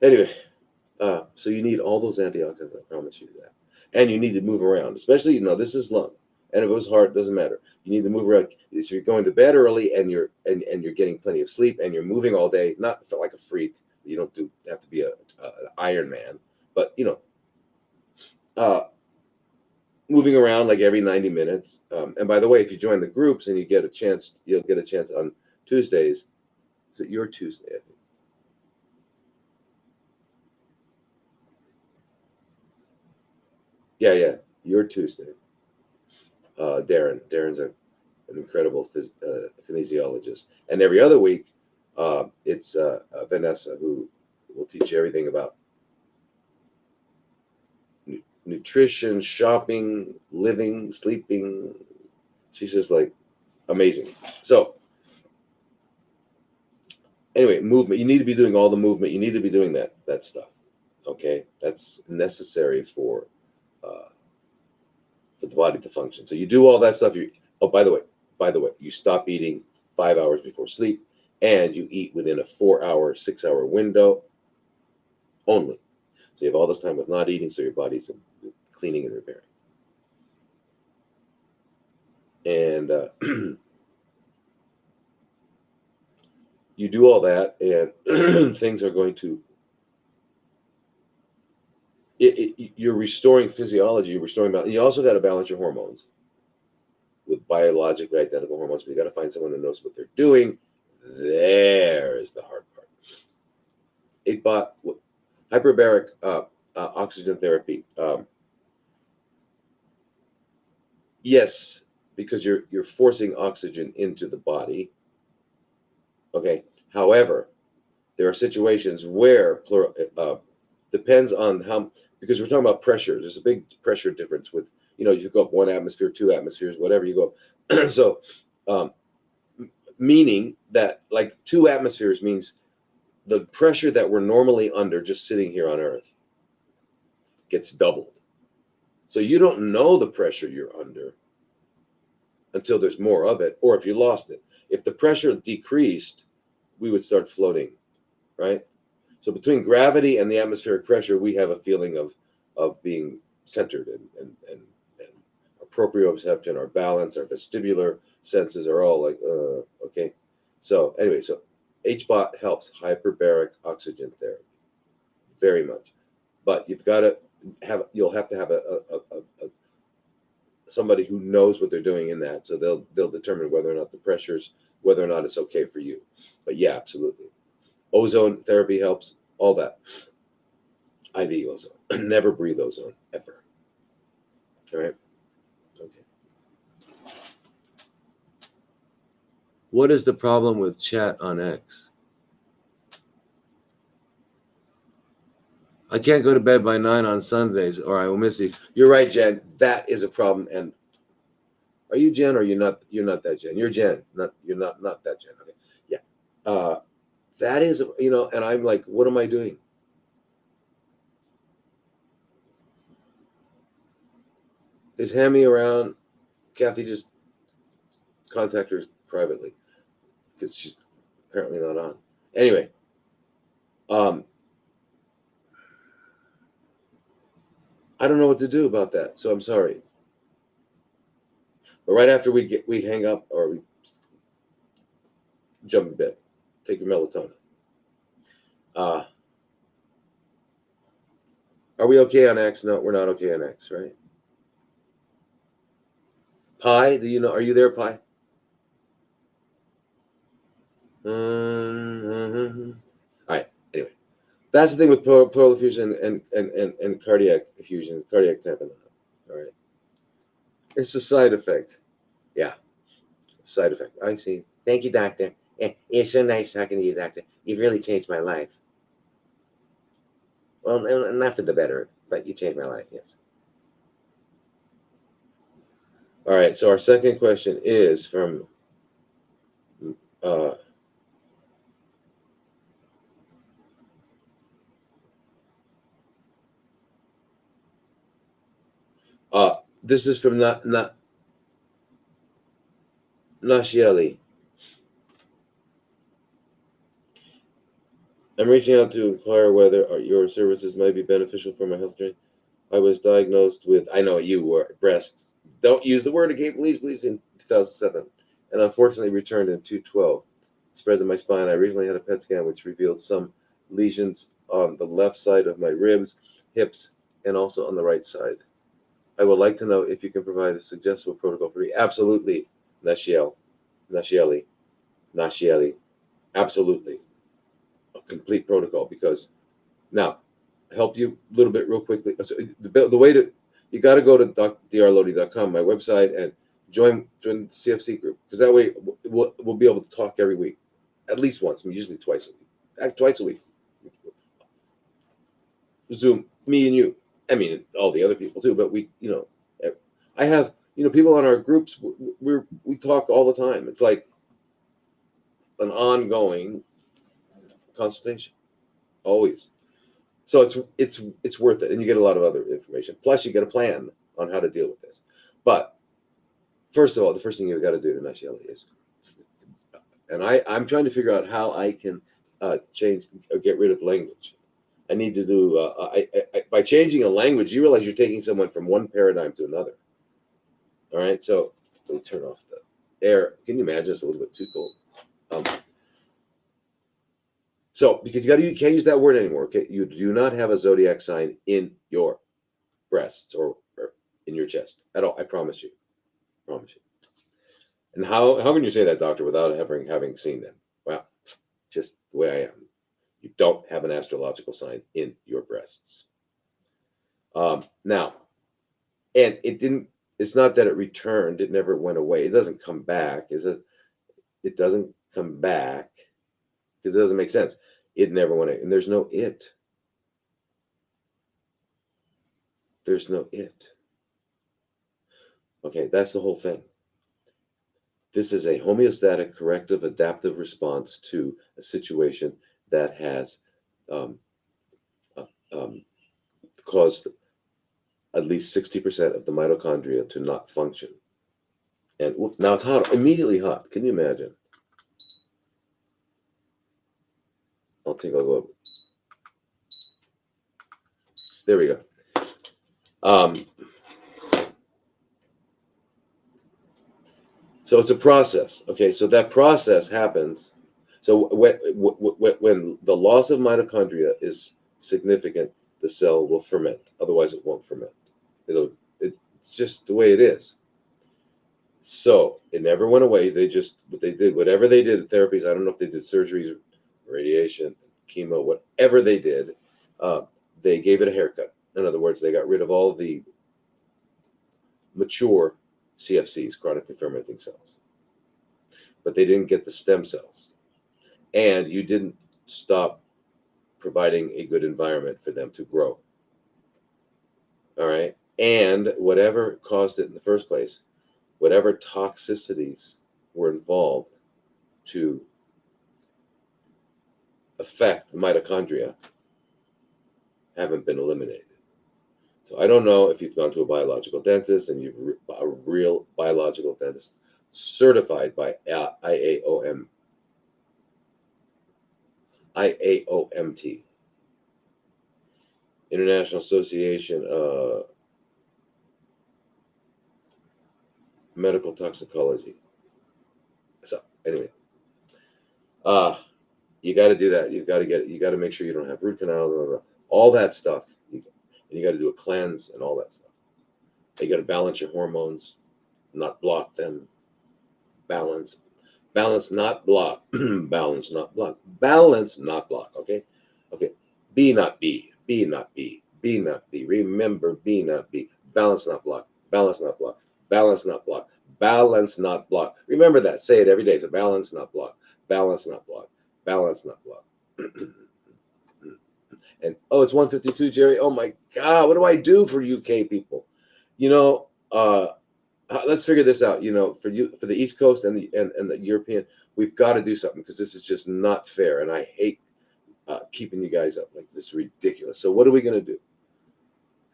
Anyway, so you need all those antioxidants. I promise you that, and you need to move around, especially this is lung, and if it was heart, doesn't matter. You need to move around. So you're going to bed early, and you're getting plenty of sleep, and you're moving all day. Not like a freak. You don't have to be an Iron Man, but moving around like every 90 minutes. And by the way, if you join the groups and you get a chance, you'll get a chance on Tuesdays. Is it your Tuesday, I think? Yeah, your Tuesday. Darren's an incredible kinesiologist. And every other week, it's Vanessa, who will teach you everything about nutrition, shopping, living, sleeping. She's just like amazing. So anyway, movement. You need to be doing all the movement. You need to be doing that stuff. Okay, that's necessary for the body to function. So you do all that stuff. By the way, you stop eating 5 hours before sleep, and you eat within a 4-hour, 6-hour window only. So you have all this time of not eating, so your body's cleaning and repairing. And you do all that, and things are going to. You're restoring physiology. You're restoring balance. You also got to balance your hormones with biologically identical hormones. But you got to find someone who knows what they're doing. There is the hard part. Hyperbaric oxygen therapy. Yes, because you're forcing oxygen into the body. Okay. However, there are situations where depends on how, because we're talking about pressure. There's a big pressure difference with, you go up 1 atmosphere, 2 atmospheres, whatever you go. So meaning that like 2 atmospheres means the pressure that we're normally under just sitting here on Earth gets doubled. So you don't know the pressure you're under until there's more of it, or if you lost it. If the pressure decreased, we would start floating, right? So between gravity and the atmospheric pressure, we have a feeling of being centered and our proprioception, our balance, our vestibular senses are all like, okay. So anyway, so HBOT helps hyperbaric oxygen therapy very much, but you'll have to have a somebody who knows what they're doing in that, so they'll determine whether or not whether or not it's okay for you. But yeah, absolutely. Ozone therapy helps, all that. IV ozone. Never breathe ozone, ever. All right? Okay. What is the problem with chat on X? I can't go to bed by 9 on Sundays or I will miss these. You're right, Jen. That is a problem. And are you Jen or you're not that Jen? You're Jen. You're not that Jen. Okay. Yeah. That is, and I'm like, what am I doing? Is Hammy around? Kathy, just contact her privately because she's apparently not on. Anyway, I don't know what to do about that, so I'm sorry. But right after we hang up or we jump in bed, take your melatonin. Are we okay on X? No, we're not okay on X, right? Pi, are you there, Pi? All right. Anyway, that's the thing with pleural effusion and cardiac effusion, cardiac tamponade. All right. It's a side effect. Yeah. Side effect. I see. Thank you, doctor. It's so nice talking to you, doctor. You've really changed my life. Well, not for the better, but you changed my life, yes. All right. So our second question is from this is from Nashieli. I'm reaching out to inquire whether your services might be beneficial for my health journey. I was diagnosed with, I know you were, breasts. Don't use the word again, please, in 2007. And unfortunately returned in 2012. Spread to my spine. I recently had a PET scan which revealed some lesions on the left side of my ribs, hips, and also on the right side. I would like to know if you can provide a suggestible protocol for me. Absolutely, Nashieli. Absolutely. A complete protocol, because now help you a little bit real quickly. So the way you got to go to drlodi.com, my website, and join the CFC group, because that way we'll be able to talk every week, at least once, usually twice a week. Zoom, me and you. I mean, all the other people too, but I have people on our groups. We talk all the time. It's like an ongoing consultation, always. So it's worth it, and you get a lot of other information. Plus, you get a plan on how to deal with this. But first of all, the first thing you've got to do, Nashieli, is, and I'm trying to figure out how I can change or get rid of language. I need to do by changing a language, you realize you're taking someone from one paradigm to another. All right, so let me turn off the air. Can you imagine? It's a little bit too cold. So because you can't use that word anymore. Okay, you do not have a zodiac sign in your breasts or in your chest at all. I promise you. And how can you say that, doctor, without having seen them? Well, just the way I am. You don't have an astrological sign in your breasts. Now, and it didn't. It's not that it returned. It never went away. It doesn't come back. It doesn't come back because it doesn't make sense. It never went away, and there's no it. There's no it. Okay, that's the whole thing. This is a homeostatic, corrective, adaptive response to a situation that has um, uh, um, caused at least 60% of the mitochondria to not function. And now it's hot, immediately hot. Can you imagine? I'll go up. There we go. So it's a process. Okay, so that process happens. So when the loss of mitochondria is significant, the cell will ferment. Otherwise, it won't ferment. It's just the way it is. So it never went away. They just whatever they did, therapies. I don't know if they did surgeries, radiation, chemo, whatever they did. They gave it a haircut. In other words, they got rid of all the mature CFCs, chronically fermenting cells, but they didn't get the stem cells, and you didn't stop providing a good environment for them to grow. All right, and whatever caused it in the first place, whatever toxicities were involved to affect the mitochondria haven't been eliminated. So I don't know if you've gone to a biological dentist and you've a real biological dentist certified by IAOMT, International Association of Medical Toxicology. So anyway, you got to do that. You got to get it. You got to make sure you don't have root canal, blah, blah, blah, all that stuff. And you got to do a cleanse and all that stuff. You got to balance your hormones, not block them. Balance, not block. Balance, not block. Balance, not block. Okay, okay. Be not be. Be not be. Be not be. Remember, be not be. Balance, not block. Balance, not block. Balance, not block. Balance, not block. Remember that. Say it every day. So balance, not block. Balance, not block. Balance, not block. And it's 1:52, Jerry. Oh my God, what do I do for UK people? Let's figure this out. For the East Coast and the European, we've got to do something because this is just not fair, and I hate keeping you guys up like this. Ridiculous. So what are we gonna do?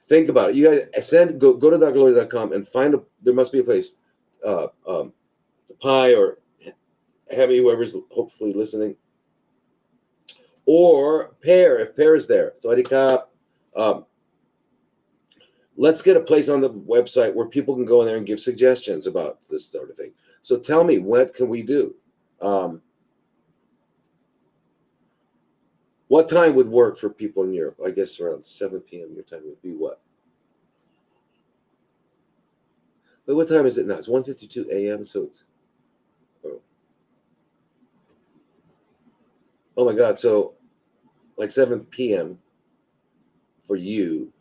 Think about it. You guys go to drlori.com and there must be a place, Pi or Hemi, whoever's hopefully listening, or Pear, if Pear is there. So let's get a place on the website where people can go in there and give suggestions about this sort of thing. So tell me, what can we do? What time would work for people in Europe? I guess around 7 p.m. Your time would be what? But what time is it now? It's 1:52 a.m. So it's oh my God. So like 7 p.m. for you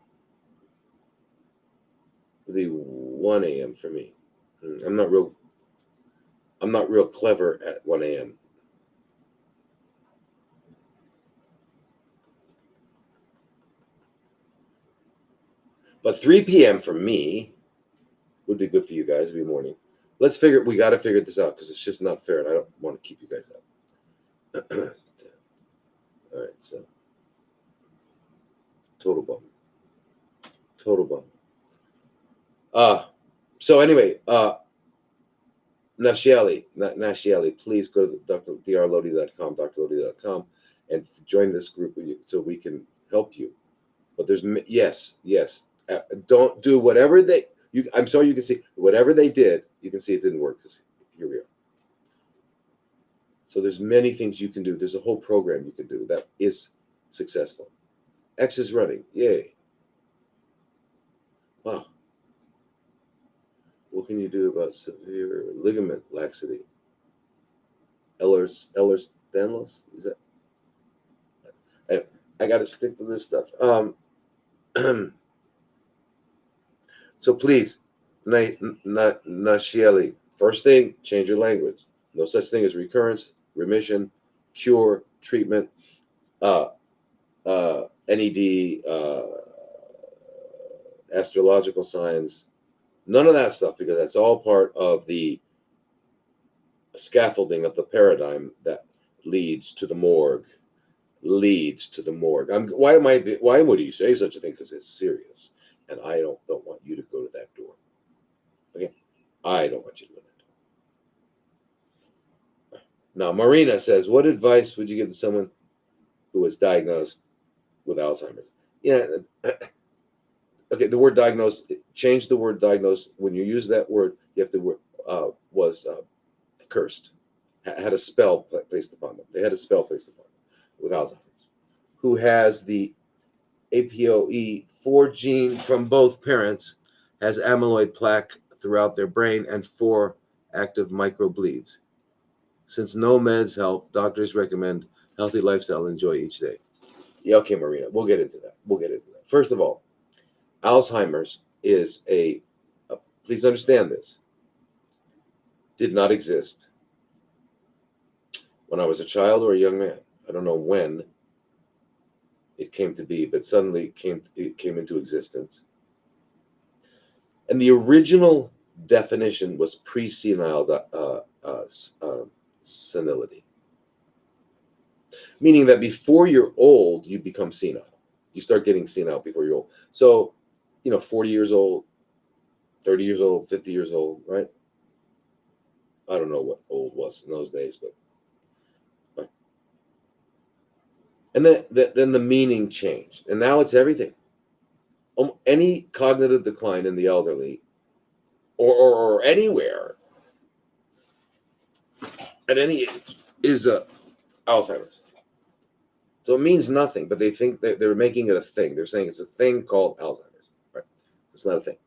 would be 1 a.m. for me. I'm not real clever at 1 a.m. But 3 p.m. for me would be good for you guys. It'd be morning. We got to figure this out because it's just not fair, and I don't want to keep you guys up. All right, so total bum. So anyway, Nashiali, please go to drlodi.com, and join this group so we can help you. But there's yes. Don't do whatever I'm sorry, you can see whatever they did. You can see it didn't work because here we are. So there's many things you can do. There's a whole program you can do that is successful. X is running. Yay. Wow. What can you do about severe ligament laxity? Ehlers-Danlos? Is that? I got to stick to this stuff. So please, Nashieli, first thing, change your language. No such thing as recurrence, remission, cure, treatment, NED, astrological signs. None of that stuff, because that's all part of the scaffolding of the paradigm that leads to the morgue. Leads to the morgue. Why would he say such a thing? Because it's serious, and I don't want you to go to that door. Okay, I don't want you to go to that door. Now, Marina says, what advice would you give to someone who was diagnosed with Alzheimer's? Yeah. Okay, the word diagnose, change the word diagnose. When you use that word, you have to was cursed, had a spell placed upon them. They had a spell placed upon them with Alzheimer's. Who has the APOE4 gene from both parents, has amyloid plaque throughout their brain, and 4 active microbleeds. Since no meds help, doctors recommend healthy lifestyle and enjoy each day. Yeah, okay, Marina, we'll get into that. First of all, Alzheimer's is please understand this, did not exist when I was a child or a young man. I don't know when it came to be, but suddenly it came into existence. And the original definition was pre-senile senility, meaning that before you're old, you become senile. You start getting senile before you're old. So, 40 years old, 30 years old, 50 years old, right? I don't know what old was in those days, but right. And then the meaning changed, and now it's everything. Any cognitive decline in the elderly, or anywhere at any age, is Alzheimer's. So it means nothing, but they think that they're making it a thing. They're saying it's a thing called Alzheimer's, right? It's not a thing.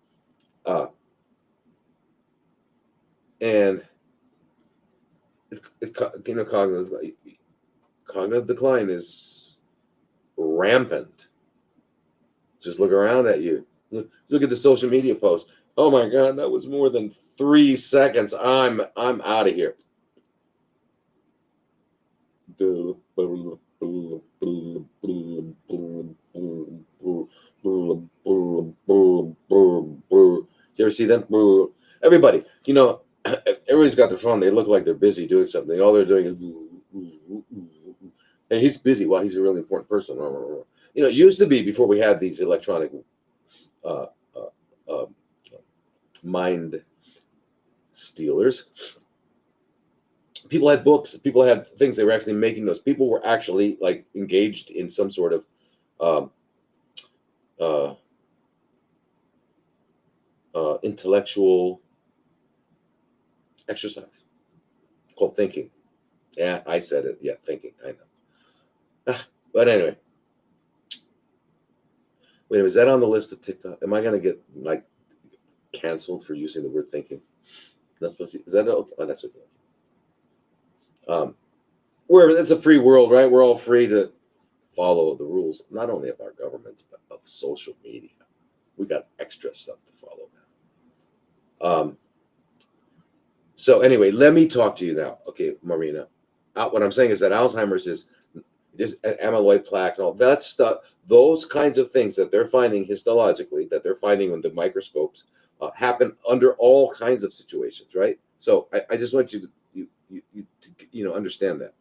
And cognitive decline is rampant. Just look around at you. Look at the social media posts. Oh my God, that was more than 3 seconds. I'm out of here. You ever see them? Everybody, everybody's got their phone. They look like they're busy doing something. All they're doing is, and he's busy. Well, he's a really important person. It used to be, before we had these electronic mind stealers, people had books, people had things. They were actually making those. People were actually like engaged in some sort of intellectual exercise called thinking. Yeah, I said it. Yeah, thinking. I know. But anyway, wait, is that on the list of TikTok? Am I going to get like canceled for using the word thinking? That's supposed to be, is that okay? Oh, that's okay. It's a free world, right? We're all free to follow the rules, not only of our governments, but of social media. We got extra stuff to follow now. So anyway, let me talk to you now. Okay, Marina. What I'm saying is that Alzheimer's is just amyloid plaques and all that stuff. Those kinds of things that they're finding histologically, that they're finding under the microscopes, happen under all kinds of situations, right? So I just want you to understand that.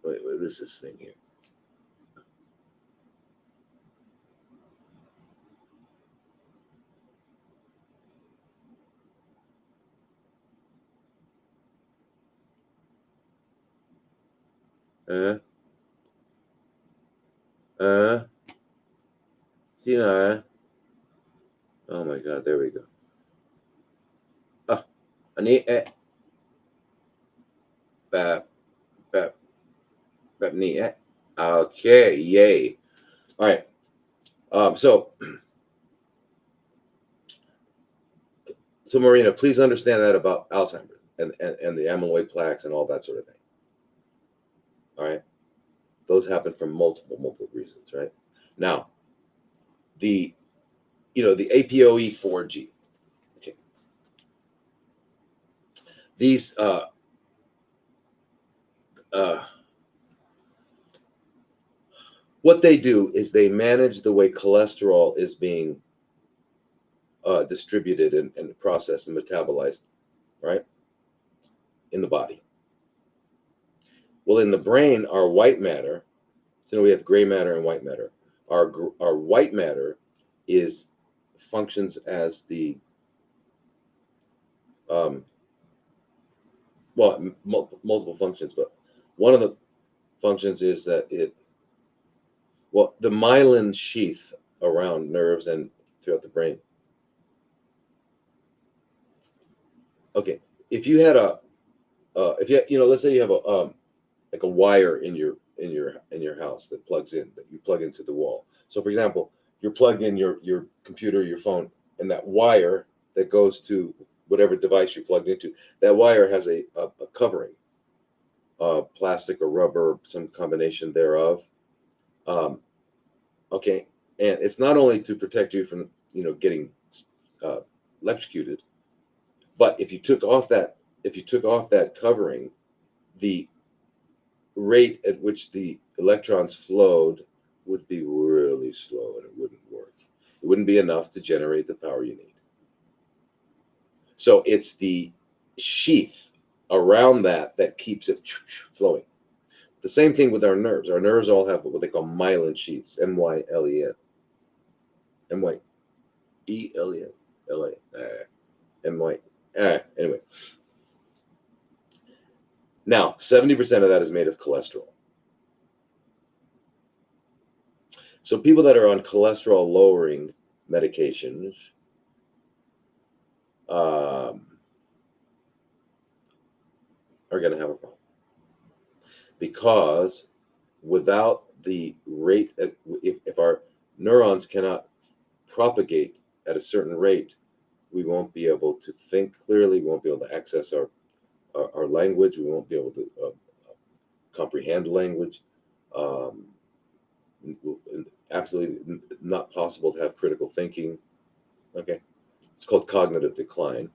Wait, what is this thing here? Oh my God, there we go. I need okay, yay. All right. So Marina, please understand that about Alzheimer's and the amyloid plaques and all that sort of thing. All right. Those happen for multiple reasons, right? Now, the APOE4 gene. Okay. These what they do is they manage the way cholesterol is being distributed and processed and metabolized, right, in the body. Well, in the brain, our white matter, so we have gray matter and white matter. Our white matter functions as the multiple functions, but one of the functions is that the myelin sheath around nerves and throughout the brain. Okay, if you had let's say you have like a wire in your house that plugs in, that you plug into the wall. So for example, you're plugged in your computer, your phone, and that wire that goes to whatever device you plugged into, that wire has a covering, plastic or rubber, some combination thereof. Okay, and it's not only to protect you from getting electrocuted, but if you took off that covering, the rate at which the electrons flowed would be really slow, and it wouldn't work. It wouldn't be enough to generate the power you need. So it's the sheath around that keeps it flowing. The same thing with our nerves. Our nerves all have what they call myelin sheaths, M-Y-L-E-N. M-Y-E-L-E-N. M-Y. Anyway. Now, 70% of that is made of cholesterol. So people that are on cholesterol lowering medications are going to have a problem, because without the rate, if our neurons cannot propagate at a certain rate, we won't be able to think clearly. We won't be able to access our language. We won't be able to comprehend language. Absolutely not possible to have critical thinking. Okay, it's called cognitive decline.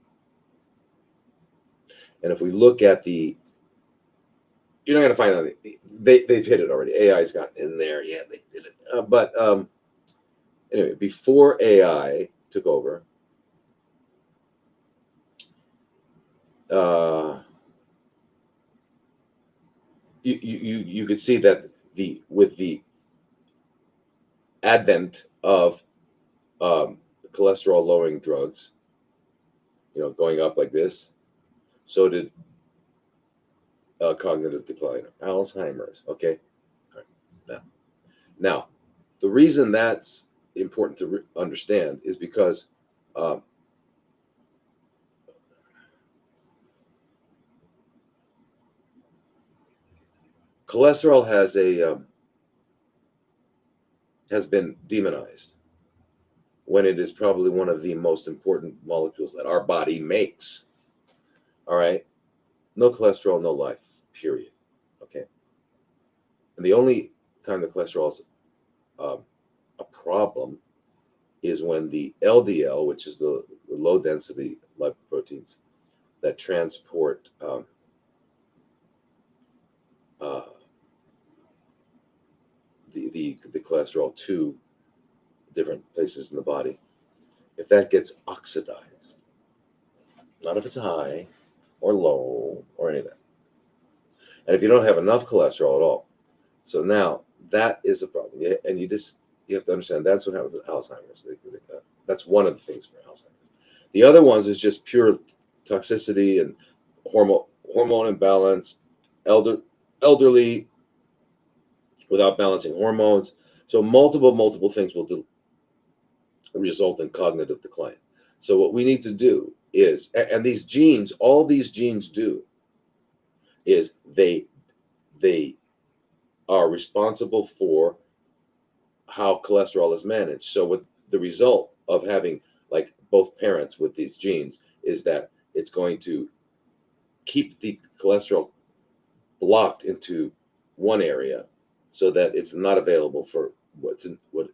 And if we look at you're not going to find out. They've hit it already. AI's gotten in there. Yeah, they did it. But anyway, before AI took over, you could see that with the advent of cholesterol lowering drugs, going up like this, so did cognitive decline, Alzheimer's. Okay, all right. Now, the reason that's important to understand is because cholesterol has been demonized, when it is probably one of the most important molecules that our body makes. All right, no cholesterol, no life. Period. Okay, and the only time the cholesterol is a problem is when the LDL, which is the low density lipoproteins that transport the cholesterol to different places in the body, if that gets oxidized, not if it's high or low or any of that, and if you don't have enough cholesterol at all, so now that is a problem. Yeah, and you have to understand that's what happens with Alzheimer's. That's one of the things for Alzheimer's. The other ones is just pure toxicity and hormone imbalance, elderly without balancing hormones. So multiple things will result in cognitive decline. So what we need to do is, and these genes, all these genes do, is they are responsible for how cholesterol is managed. So with the result of having like both parents with these genes is that it's going to keep the cholesterol blocked into one area so that it's not available for what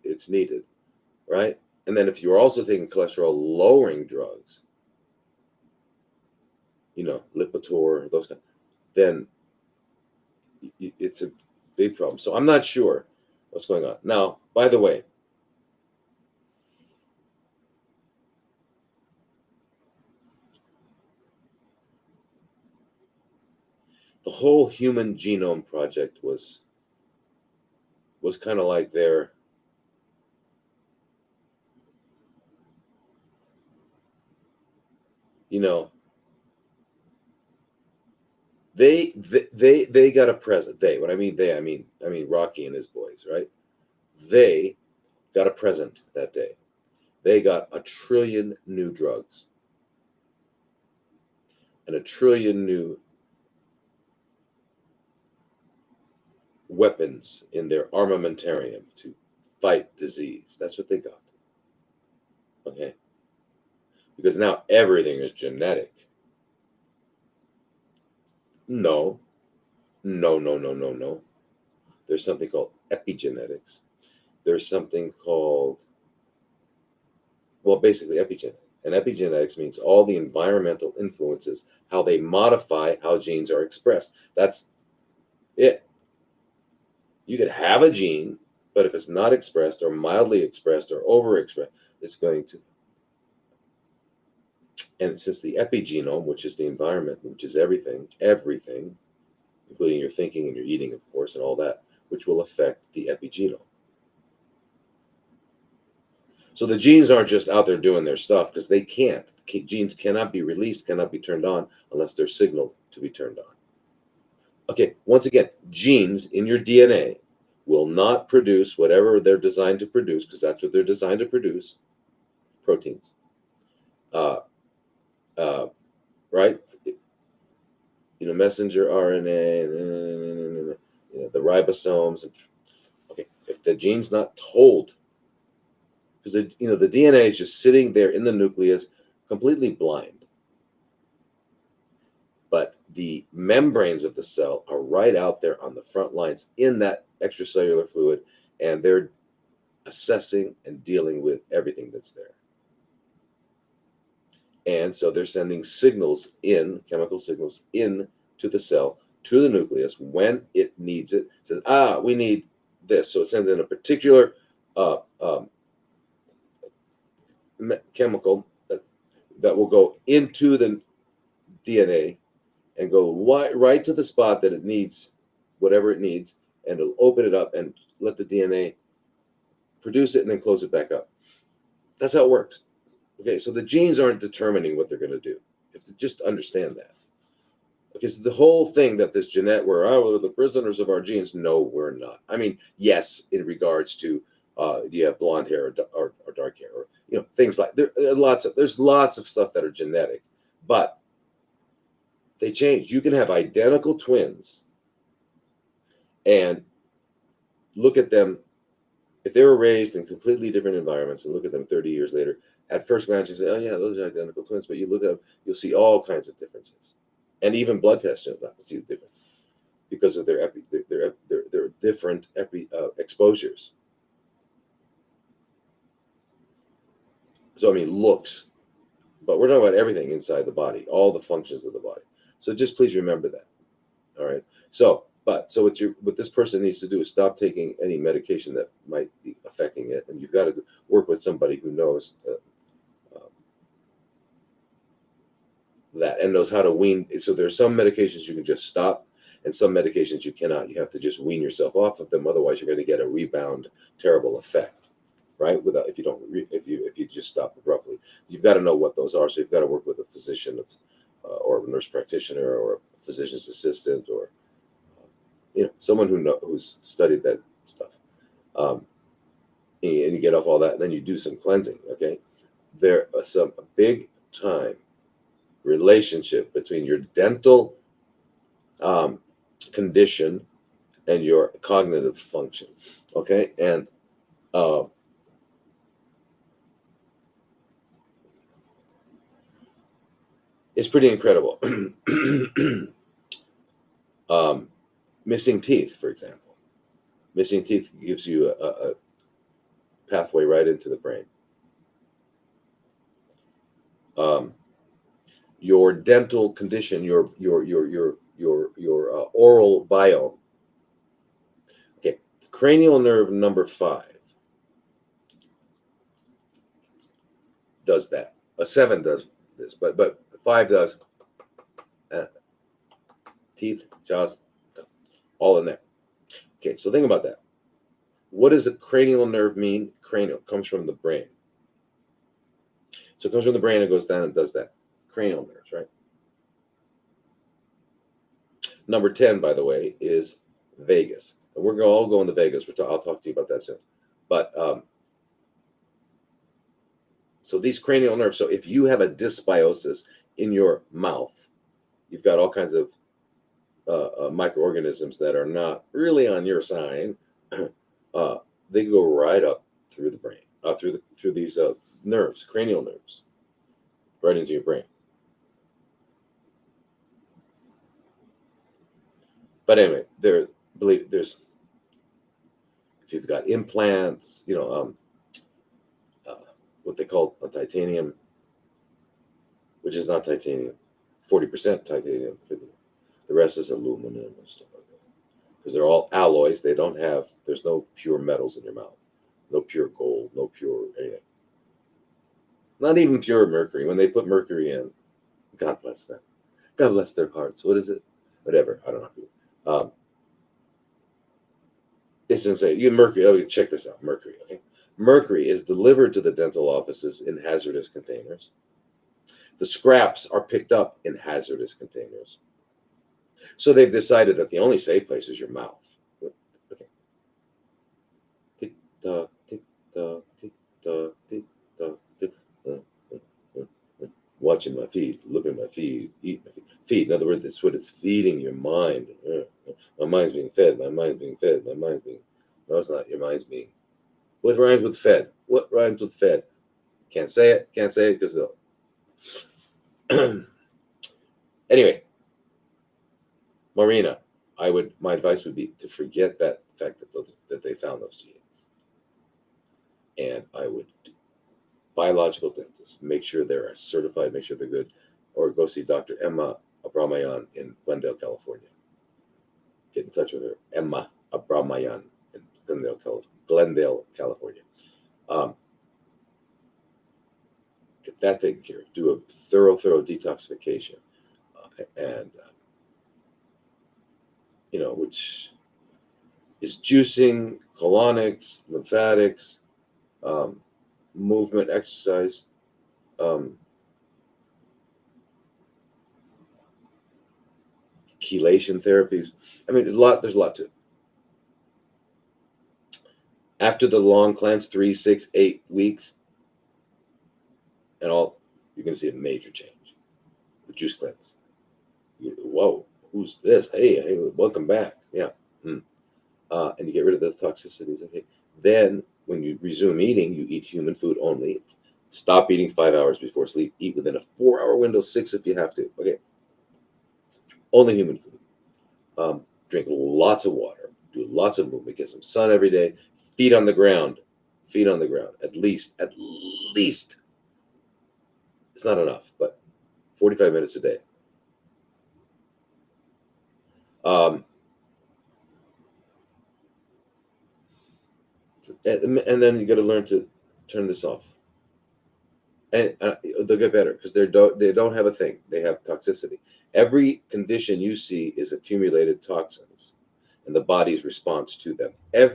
it's needed, right? And then if you're also taking cholesterol lowering drugs, Lipitor, those kind, then it's a big problem. So I'm not sure what's going on. Now, by the way, the whole Human Genome Project was kind of like their, you know, they got a present. They, when I mean they, I mean Rocky and his boys, right? They got a present that day. They got 1 trillion new drugs and 1 trillion new weapons in their armamentarium to fight disease. That's what they got. Okay? Because now everything is genetic. No, no, no, no, no, no. There's something called epigenetics. There's something called, well, basically epigenetics. And epigenetics means all the environmental influences, how they modify how genes are expressed. That's it. You could have a gene, but if it's not expressed or mildly expressed or overexpressed, it's going to. And since the epigenome, which is the environment, which is everything, including your thinking and your eating, of course, and all that, which will affect the epigenome. So the genes aren't just out there doing their stuff because they can't. Genes cannot be released, cannot be turned on unless they're signaled to be turned on. Okay, once again, genes in your DNA will not produce whatever they're designed to produce, because that's what they're designed to produce, proteins. Right? Messenger RNA, the ribosomes. Okay, if the gene's not told, because the DNA is just sitting there in the nucleus, completely blind. But the membranes of the cell are right out there on the front lines in that extracellular fluid, and they're assessing and dealing with everything that's there. And so they're sending signals in, chemical signals in to the cell, to the nucleus when it needs it. It says, we need this. So it sends in a particular chemical that will go into the DNA and go right to the spot that it needs, whatever it needs, and it'll open it up and let the DNA produce it and then close it back up. That's how it works. Okay, so the genes aren't determining what they're going to do. You have to just understand that. Okay, so the whole thing that this genetic, we're the prisoners of our genes. No, we're not. I mean, yes, in regards to you have blonde hair or dark hair, or things like there's lots of stuff that are genetic, but they change. You can have identical twins and look at them if they were raised in completely different environments, and look at them 30 years later. At first glance, you say, "Oh yeah, those are identical twins," but you look at them, you'll see all kinds of differences, and even blood tests you'll not see the difference because of their different exposures. So I mean, looks, but we're talking about everything inside the body, all the functions of the body. So just please remember that. All right. So what this person needs to do is stop taking any medication that might be affecting it, and you've got to work with somebody who knows that and knows how to wean. So there's some medications you can just stop, and some medications you cannot. You have to just wean yourself off of them. Otherwise, you're going to get a rebound, terrible effect, right? If you just stop abruptly, you've got to know what those are. So you've got to work with a physician or a nurse practitioner or a physician's assistant or someone who's studied that stuff. And you get off all that, and then you do some cleansing. Okay, there are some big time relationship between your dental condition and your cognitive function. Okay, and it's pretty incredible. Missing teeth, for example. Missing teeth gives you a pathway right into the brain. Your dental condition, your oral biome. Okay, cranial nerve number 5 does that. A 7 does this, but 5 does teeth, jaws, all in there. Okay, so think about that. What does a cranial nerve mean? Cranial comes from the brain. So it comes from the brain, it goes down and does that. Cranial nerves, right? Number 10, by the way, is vagus. And we're going to all go into vagus. I'll talk to you about that soon. But so these cranial nerves, so if you have a dysbiosis in your mouth, you've got all kinds of microorganisms that are not really on your side. They go right up through the brain, through these nerves, cranial nerves, right into your brain. But anyway, there's if you've got implants, what they call a titanium, which is not titanium, 40% titanium. The rest is aluminum and stuff like that. Because they're all alloys. There's no pure metals in your mouth. No pure gold, no pure anything. Not even pure mercury. When they put mercury in, God bless them. God bless their hearts. What is it? Whatever. I don't know. It's insane. Mercury. Check this out. Mercury. Okay. Mercury is delivered to the dental offices in hazardous containers. The scraps are picked up in hazardous containers. So they've decided that the only safe place is your mouth. Okay. Tick tock, tick tock, tick tock, tick tock, tick. Watching my feed, looking at my feed, eating my feed. In other words, it's what it's feeding your mind. My mind's being fed. My mind's being fed. My mind's being. No, it's not. Your mind's being. What rhymes with fed? What rhymes with fed? Can't say it. Can't say it because they'll. Anyway, Marina, my advice would be to forget that fact that they found those genes, and I would biological dentists, make sure they're certified, make sure they're good, or go see Dr. Emma Abramayan in Glendale, California. Get in touch with her, Emma Abramayan in Glendale, California. Get that taken care of. Do a thorough detoxification, and which is juicing, colonics, lymphatics, movement, exercise, chelation therapies. I mean, there's a lot to it. After the long cleanse, 3, 6, 8 weeks, and all, you're going to see a major change. The juice cleanse. Whoa, who's this? Hey, welcome back. Yeah. And you get rid of the toxicities. Okay. Then, when you resume eating, you eat human food only. Stop eating 5 hours before sleep. Eat within a 4-hour window, 6 if you have to. Okay. Only human food. Drink lots of water. Do lots of movement. Get some sun every day. Feet on the ground. Feet on the ground. At least. It's not enough, but 45 minutes a day. And then you got to learn to turn this off. And they'll get better because they don't have a thing. They have toxicity. Every condition you see is accumulated toxins and the body's response to them. And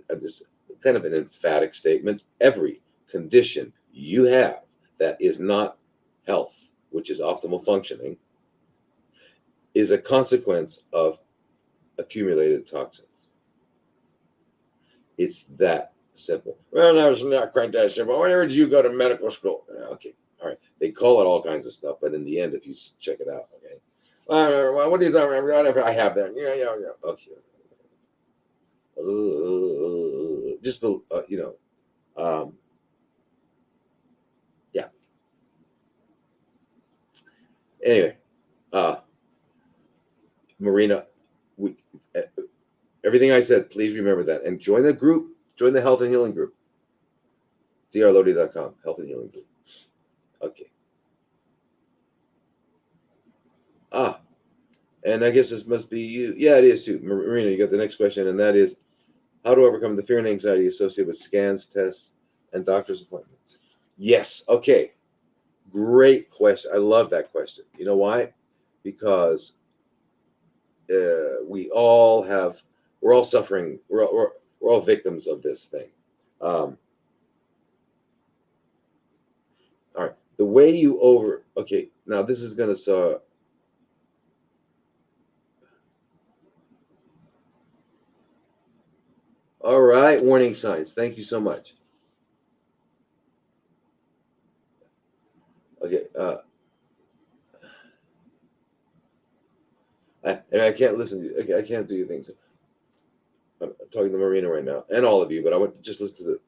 this kind of an emphatic statement, every condition you have that is not health, which is optimal functioning, is a consequence of accumulated toxins. It's that simple. Well, no, it's not quite that simple. Where did you go to medical school? Okay, all right. They call it all kinds of stuff, but in the end, if you check it out, okay. Well, what are you talking about? I have that. Yeah. Okay. Just yeah. Anyway, Marina, everything I said, please remember that, and join the group. Join the Health and Healing group. drlodi.com, Health and Healing group. Okay. And I guess this must be you. Yeah, it is too. Marina, you got the next question, and that is, how to overcome the fear and anxiety associated with scans, tests, and doctor's appointments? Yes. Okay. Great question. I love that question. You know why? because we're all suffering. We're all victims of this thing. All right. The way you okay, now this is going to all right, warning signs. Thank you so much. Okay, I can't listen to you. Okay, I can't do your things. I'm talking to Marina right now, and all of you, but I want to just listen to the.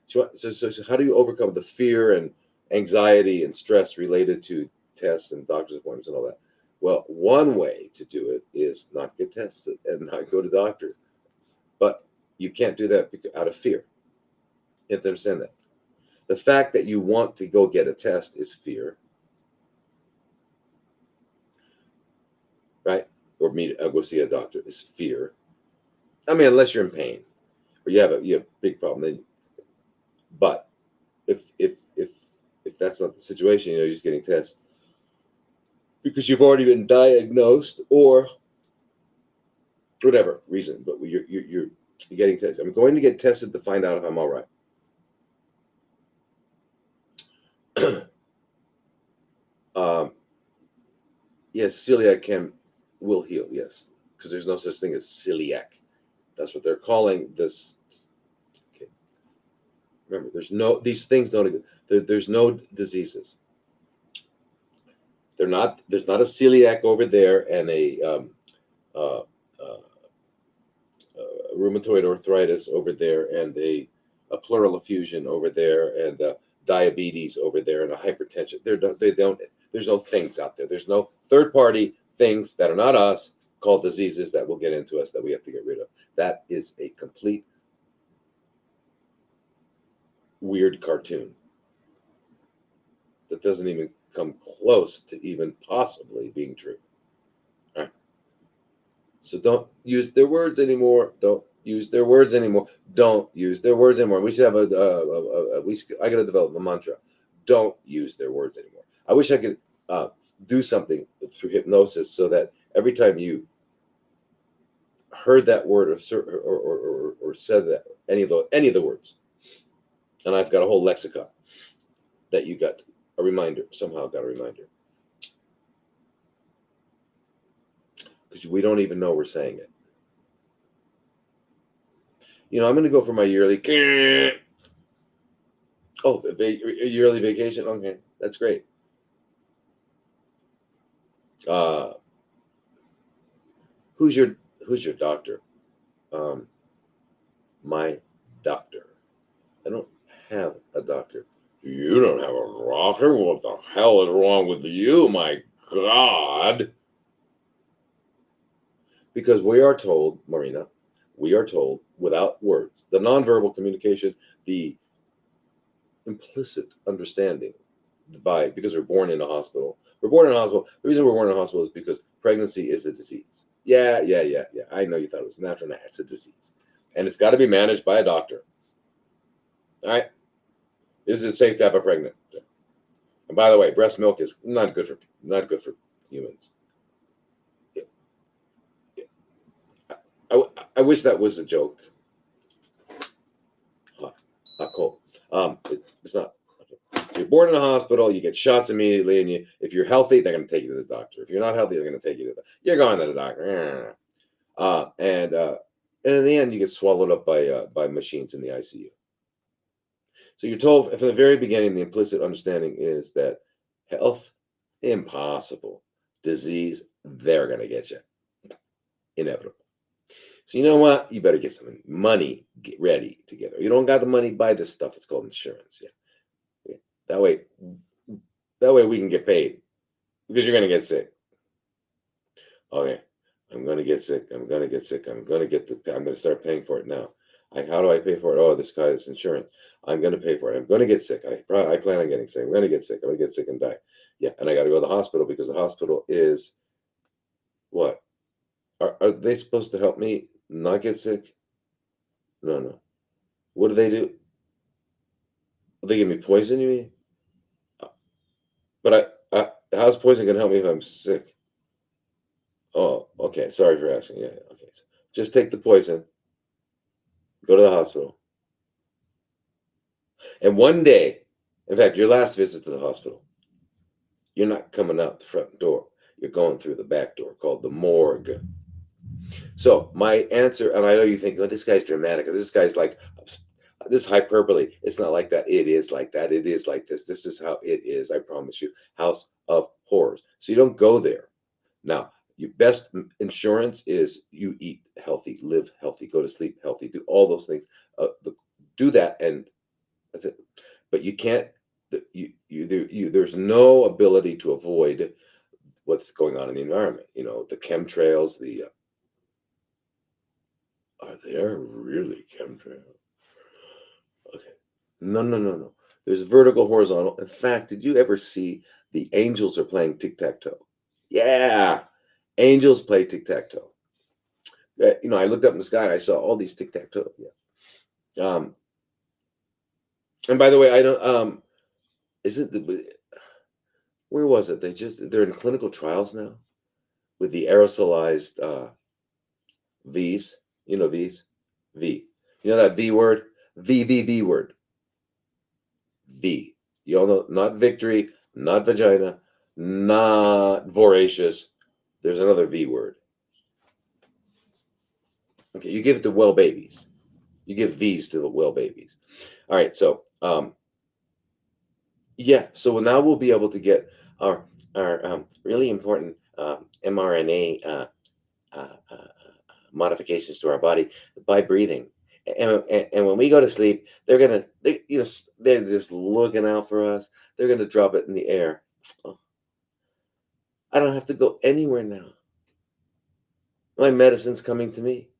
So how do you overcome the fear and anxiety and stress related to tests and doctor's appointments and all that? Well, one way to do it is not get tested and not go to doctors. But you can't do that out of fear. You have to understand that. The fact that you want to go get a test is fear, right? Or go see a doctor is fear. I mean, unless you're in pain or you have a big problem, then. But if that's not the situation, you're just getting tests because you've already been diagnosed or whatever reason. But you're getting tested. I'm going to get tested to find out if I'm all right. Yes, celiac will heal. Yes, because there's no such thing as celiac. That's what they're calling this. Okay. Remember, these things don't. There's no diseases. There's not a celiac over there and a uh, uh, rheumatoid arthritis over there and a pleural effusion over there and diabetes over there and a hypertension. They don't. There's no things out there. There's no third party things that are not us called diseases that will get into us that we have to get rid of. That is a complete weird cartoon that doesn't even come close to even possibly being true. All right. So don't use their words anymore. Don't use their words anymore. Don't use their words anymore. We should have I got to develop a mantra. Don't use their words anymore. I wish I could do something through hypnosis so that every time you heard that word or said that any of the words, and I've got a whole lexicon that you got a reminder, somehow got a reminder. Because we don't even know we're saying it. I'm going to go for my yearly. Oh, yearly vacation. Okay, that's great. Who's your doctor? My doctor. I don't have a doctor. You don't have a doctor? What the hell is wrong with you? My God. Because we are told, Marina, without words, the nonverbal communication, the implicit understanding because we're born in a hospital. We're born in a hospital. The reason we're born in a hospital is because pregnancy is a disease. Yeah. I know you thought it was natural. Nah, it's a disease. And it's got to be managed by a doctor. All right. Is it safe to have a pregnant? And by the way, breast milk is not good for humans. I wish that was a joke. Not cool. It's not. So you're born in a hospital, you get shots immediately, and if you're healthy, they're going to take you to the doctor. If you're not healthy, they're going to take you to you're going to the doctor. And in the end, you get swallowed up by machines in the ICU. So you're told from the very beginning, the implicit understanding is that health, impossible. Disease, they're going to get you. Inevitable. So you know what? You better get some money ready together. You don't got the money, buy this stuff. It's called insurance. Yeah. That way we can get paid because you're going to get sick. Okay. I'm going to get sick. I'm going to start paying for it now. How do I pay for it? Oh, this guy is insurance. I'm going to pay for it. I'm going to get sick. I plan on getting sick. I'm going to get sick. I'm going to get sick and die. Yeah. And I got to go to the hospital because the hospital is what? Are they supposed to help me not get sick? No. What do they do? They give me poison, you mean? But how's poison going to help me if I'm sick? Oh, okay. Sorry for asking. Yeah. Okay. So just take the poison. Go to the hospital. And one day, in fact, your last visit to the hospital, you're not coming out the front door. You're going through the back door called the morgue. So my answer, and I know you think, oh, this guy's dramatic, or this guy's like, this hyperbole. It's not like that. It is like that. It is like this. This is how it is. I promise you. House of horrors. So you don't go there. Now, your best insurance is you eat healthy, live healthy, go to sleep healthy, do all those things. Do that, and that's it. But you can't. There's no ability to avoid what's going on in the environment. You know, the chemtrails. Are there really chemtrails? Okay. No, no, no, no. There's vertical, horizontal. In fact, did you ever see the angels are playing tic-tac-toe? Yeah. Angels play tic-tac-toe. I looked up in the sky and I saw all these tic-tac-toe. Yeah. And by the way, I don't isn't the where was it? They're in clinical trials now with the aerosolized V's. You know V's? V. You know that V word? V word. V. You all know, not victory, not vagina, not voracious. There's another V word. Okay, you give it to well babies. You give V's to the well babies. All right, so yeah, so now we'll be able to get our really important mRNA modifications to our body by breathing. And when we go to sleep, they're just looking out for us. They're gonna drop it in the air. Oh, I don't have to go anywhere now. My medicine's coming to me.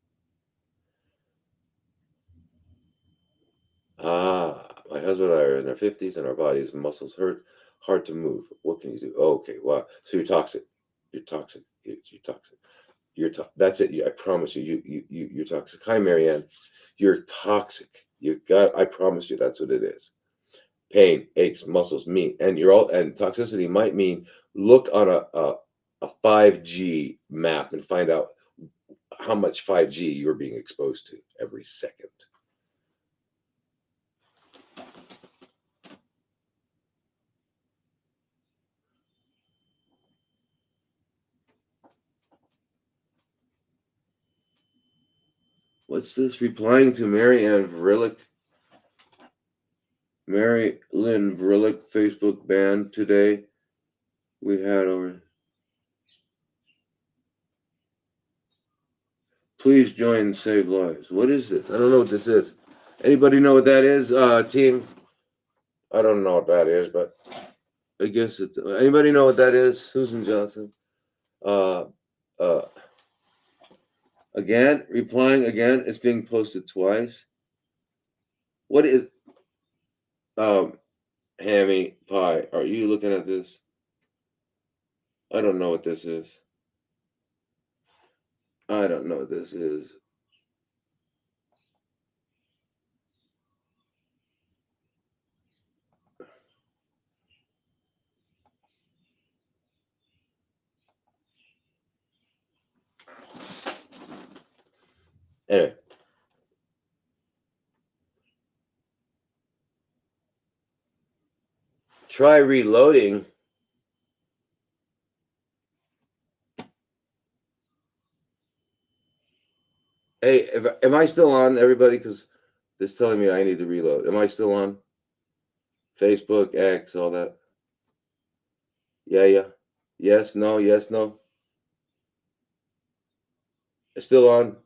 My husband and I are in our 50s and our bodies and muscles hurt, hard to move. What can you do? Oh, okay, wow. So you're toxic. You're toxic. You're toxic. That's it. I promise you. You're toxic. Hi, Marianne. You're toxic. I promise you, that's what it is. Pain, aches, muscles, mean, and toxicity might mean look on a 5G map and find out how much 5G you're being exposed to every second. What's this? Replying to Mary Ann Vrillick. Mary Lynn Vrillick Facebook ban today. We had over. Please join Save Lives. What is this? I don't know what this is. Anybody know what that is, team? I don't know what that is, but I guess it's. Anybody know what that is? Susan Johnson. Uh, uh, Again, replying again. It's being posted twice. What is? Hammy Pie. Are you looking at this? I don't know what this is. I don't know what this is. Anyway. Try reloading. Hey, am I still on, everybody? Because it's telling me I need to reload. Am I still on? Facebook, X, all that. Yeah, yeah. Yes, no, yes, no. It's still on.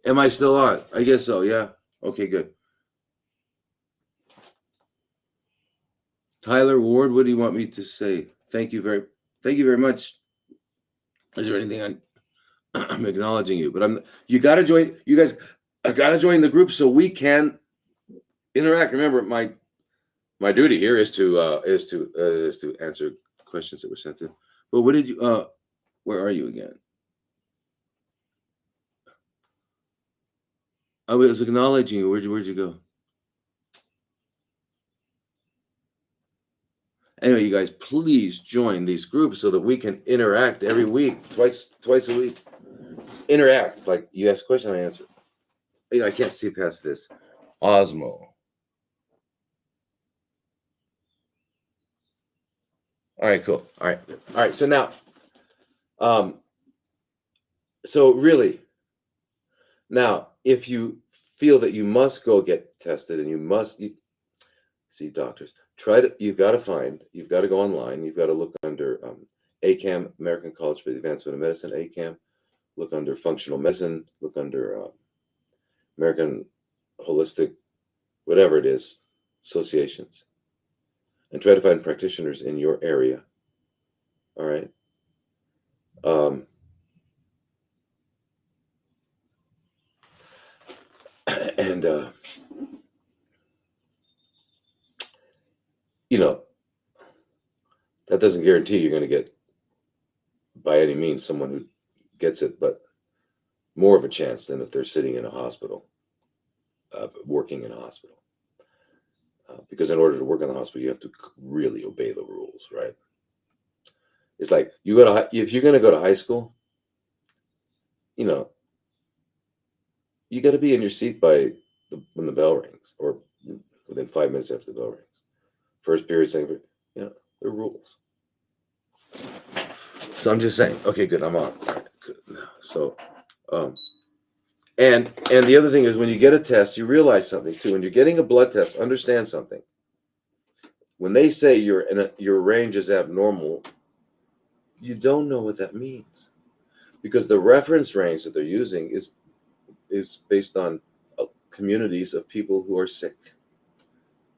Am I still on? I guess so, yeah. Okay, good. Tyler Ward, what do you want me to say? Thank you very much. Is there anything I'm acknowledging you? But you gotta join, you guys gotta join the group so we can interact. Remember, my duty here is to answer questions that were sent in. But what did you where are you again? I was acknowledging you. Where'd you go? Anyway, you guys, please join these groups so that we can interact every week, twice a week. Interact. Like you ask a question, I answer. I can't see past this. Osmo. All right, cool. All right. So now, so really, now, if you feel that you must go get tested and you see doctors, you've got to go online. You've got to look under ACAM, American College for the Advancement of Medicine, ACAM. Look under functional medicine. Look under American Holistic, whatever it is, associations, and try to find practitioners in your area. All right. And that doesn't guarantee you're going to get, by any means, someone who gets it, but more of a chance than if they're sitting in a hospital, working in a hospital. Because in order to work in the hospital, you have to really obey the rules, right? It's like if you're going to go to high school, you got to be in your seat when the bell rings, or within 5 minutes after the bell rings. First period, second period, there are rules. So I'm just saying, okay, good, I'm on. All right, good. So, and the other thing is, when you get a test, you realize something too. When you're getting a blood test, understand something. When they say your range is abnormal, you don't know what that means, because the reference range that they're using is based on communities of people who are sick.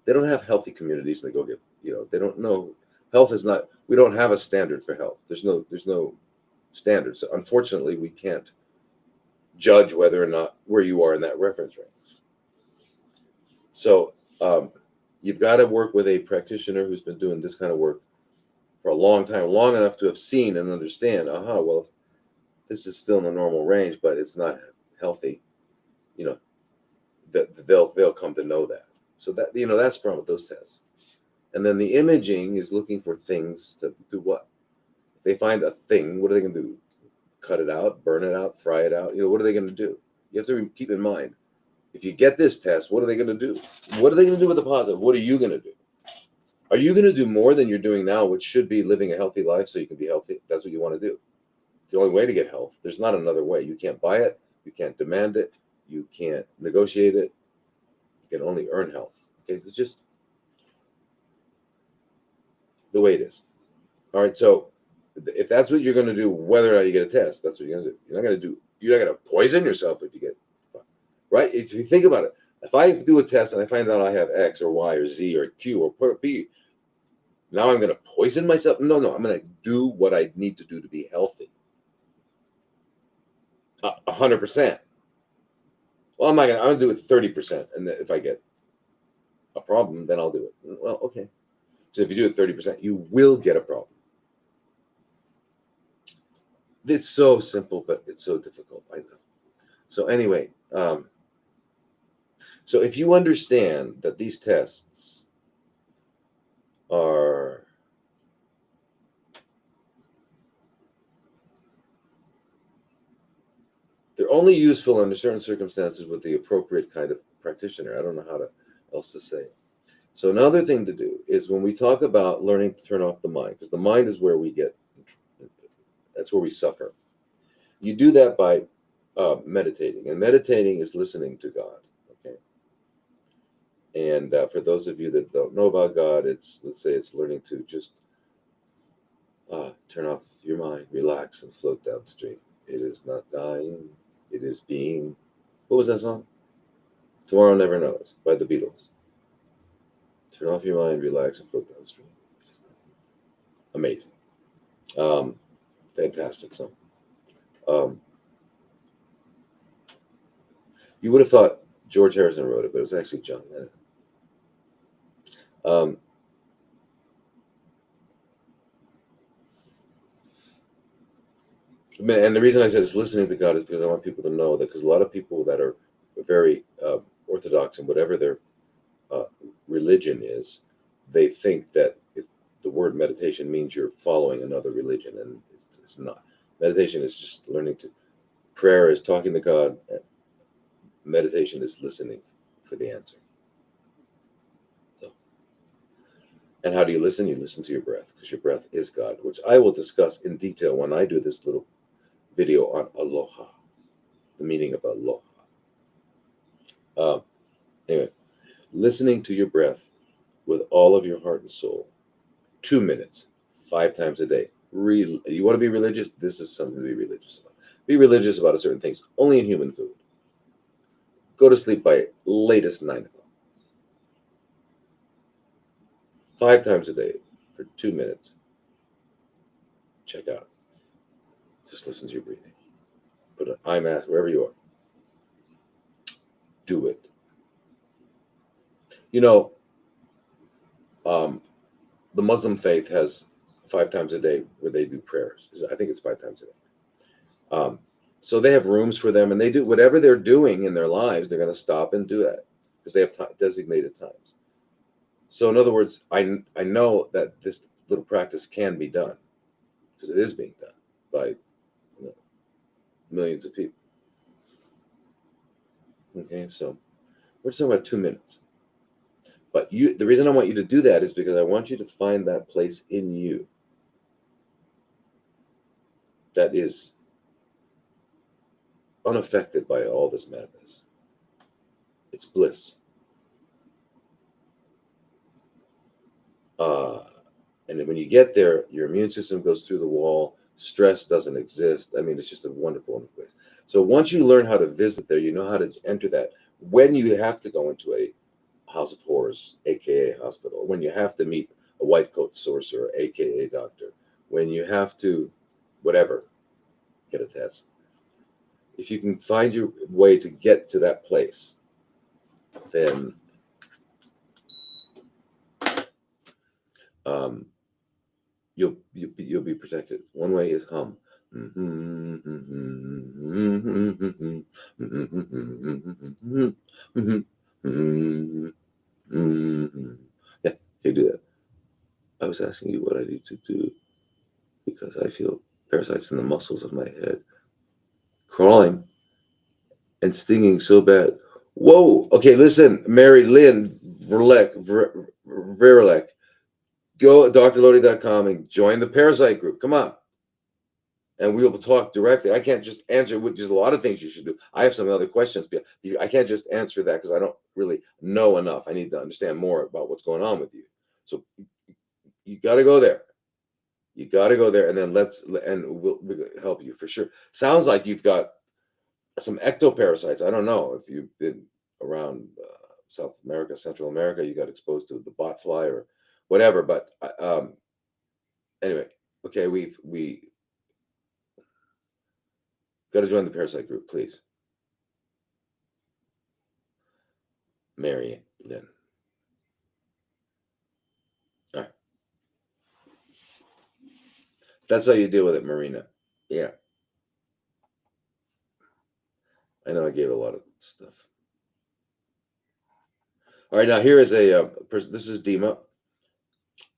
They don't have healthy communities. They go get, they don't know. Health is not, we don't have a standard for health. There's no standard. So unfortunately, we can't judge whether or not where you are in that reference range. So you've got to work with a practitioner who's been doing this kind of work for a long time, long enough to have seen and understand, well, if this is still in the normal range, but it's not healthy, that they'll come to know that. So that, that's the problem with those tests. And then the imaging is looking for things to do what? If they find a thing, what are they going to do? Cut it out, burn it out, fry it out? What are they going to do? You have to keep in mind, if you get this test, what are they going to do? What are they going to do with the positive? What are you going to do? Are you going to do more than you're doing now, which should be living a healthy life so you can be healthy? That's what you want to do. It's the only way to get health. There's not another way. You can't buy it. You can't demand it. You can't negotiate it. You can only earn health. Okay, it's just the way it is. All right, so if that's what you're going to do, whether or not you get a test, that's what you're going to do. You're not going to poison yourself if you get, right? If you think about it, if I do a test and I find out I have X or Y or Z or Q or P, now I'm going to poison myself? No, I'm going to do what I need to do to be healthy. 100%. Well, I'm going to do it 30%. And if I get a problem, then I'll do it. Well, okay. So if you do it 30%, you will get a problem. It's so simple, but it's so difficult. I know. So anyway, so if you understand that these tests are they're only useful under certain circumstances with the appropriate kind of practitioner. I don't know how else to say it. So another thing to do is, when we talk about learning to turn off the mind, because the mind is where that's where we suffer. You do that by meditating, and meditating is listening to God. Okay. And for those of you that don't know about God, let's say it's learning to just turn off your mind, relax, and float downstream. It is not dying. It is being. What was that song? Tomorrow Never Knows, by the Beatles. Turn off your mind, relax, and float downstream. Amazing. Fantastic song. You would have thought George Harrison wrote it, but it was actually John Lennon. And the reason I said it's listening to God is because I want people to know that, because a lot of people that are very orthodox in whatever their religion is, they think that if the word meditation means you're following another religion, and it's not. Meditation is just learning to. Prayer is talking to God. Meditation is listening for the answer. So, and how do you listen? You listen to your breath, because your breath is God, which I will discuss in detail when I do this little video on aloha, the meaning of aloha. Anyway, listening to your breath with all of your heart and soul, 2 minutes, 5 times a day. You want to be religious? This is something to be religious about. Be religious about certain things, only in human food. Go to sleep by latest 9 o'clock. 5 times a day for 2 minutes. Check out. Just listen to your breathing. Put an eye mask wherever you are. Do it. You know, the Muslim faith has 5 times a day where they do prayers. I think it's 5 times a day. So they have rooms for them, and they do whatever they're doing in their lives. They're going to stop and do that because they have designated times. So in other words, I know that this little practice can be done, because it is being done by millions of people. Okay, so we're just talking about 2 minutes. But the reason I want you to do that is because I want you to find that place in you that is unaffected by all this madness. It's bliss. And when you get there, your immune system goes through the wall. Stress doesn't exist. I mean, it's just a wonderful place. So once you learn how to visit there, you know how to enter that. When you have to go into a house of horrors, aka hospital, when you have to meet a white coat sorcerer, aka doctor, when you have to, whatever, get a test. If you can find your way to get to that place, then you'll be protected. One way is hum. Yeah, you do that. I was asking you what I need to do because I feel parasites in the muscles of my head crawling and stinging so bad. Whoa. Okay, listen, Mary Lynn Verlek, go drlodi.com and join the Parasite group. Come on. And we will talk directly. I can't just answer, which is a lot of things you should do. I have some other questions, but I can't just answer that because I don't really know enough. I need to understand more about what's going on with you. So you got to go there. You got to go there, and then we'll help you for sure. Sounds like you've got some ectoparasites. I don't know if you've been around South America, Central America, you got exposed to the bot fly or whatever. But anyway, okay, we got to join the Parasite group, please. Mary Lynn. All right. That's how you deal with it, Marina. Yeah. I know I gave a lot of stuff. All right, now here is a this is Dima.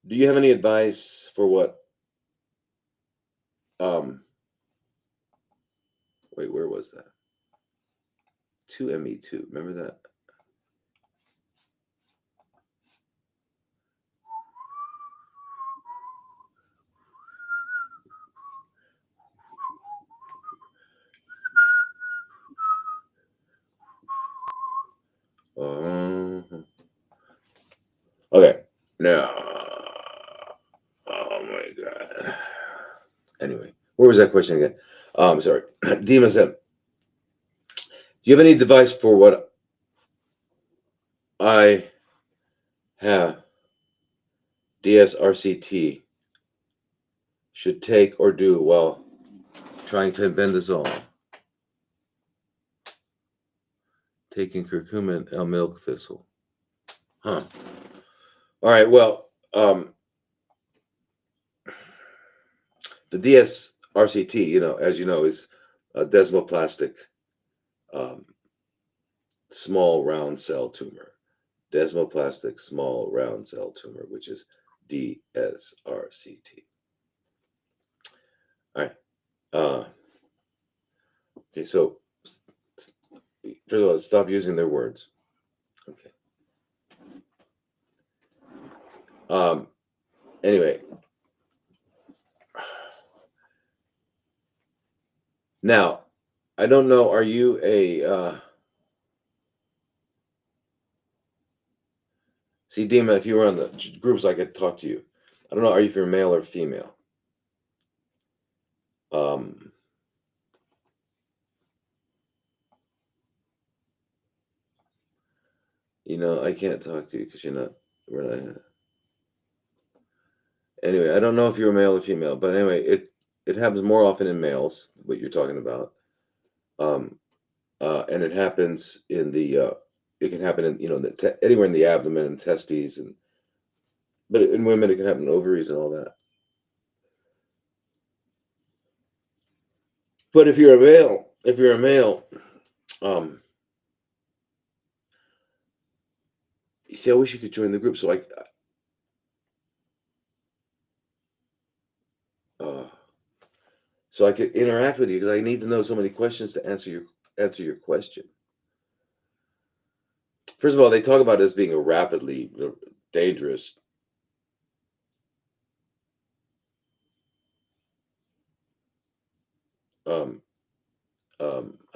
Do you have any advice for what? Wait, where was that? 2ME2. Remember that? Okay. Now, oh my God. Anyway, where was that question again? Sorry. Dima said, do you have any advice for what I have DSRCT should take or do while trying fenbendazole, taking curcumin and milk thistle? Huh. All right. Well, the DSRCT, as you know, is a desmoplastic small round cell tumor. Desmoplastic small round cell tumor, which is DSRCT. All right. Okay, so first of all, stop using their words. Okay. Anyway. Now, I don't know, are you a see, Dima, if you were on the groups, I could talk to you. I don't know, are you if you're male or female? I can't talk to you because we're not. Anyway, I don't know if you're male or female, but anyway, it happens more often in males, what you're talking about. And it happens in the, it can happen in, anywhere in the abdomen and testes, but in women, it can happen in ovaries and all that. But if you're a male, you see, I wish you could join the group so I could interact with you, because I need to know so many questions to answer your question. First of all, they talk about it as being a rapidly dangerous.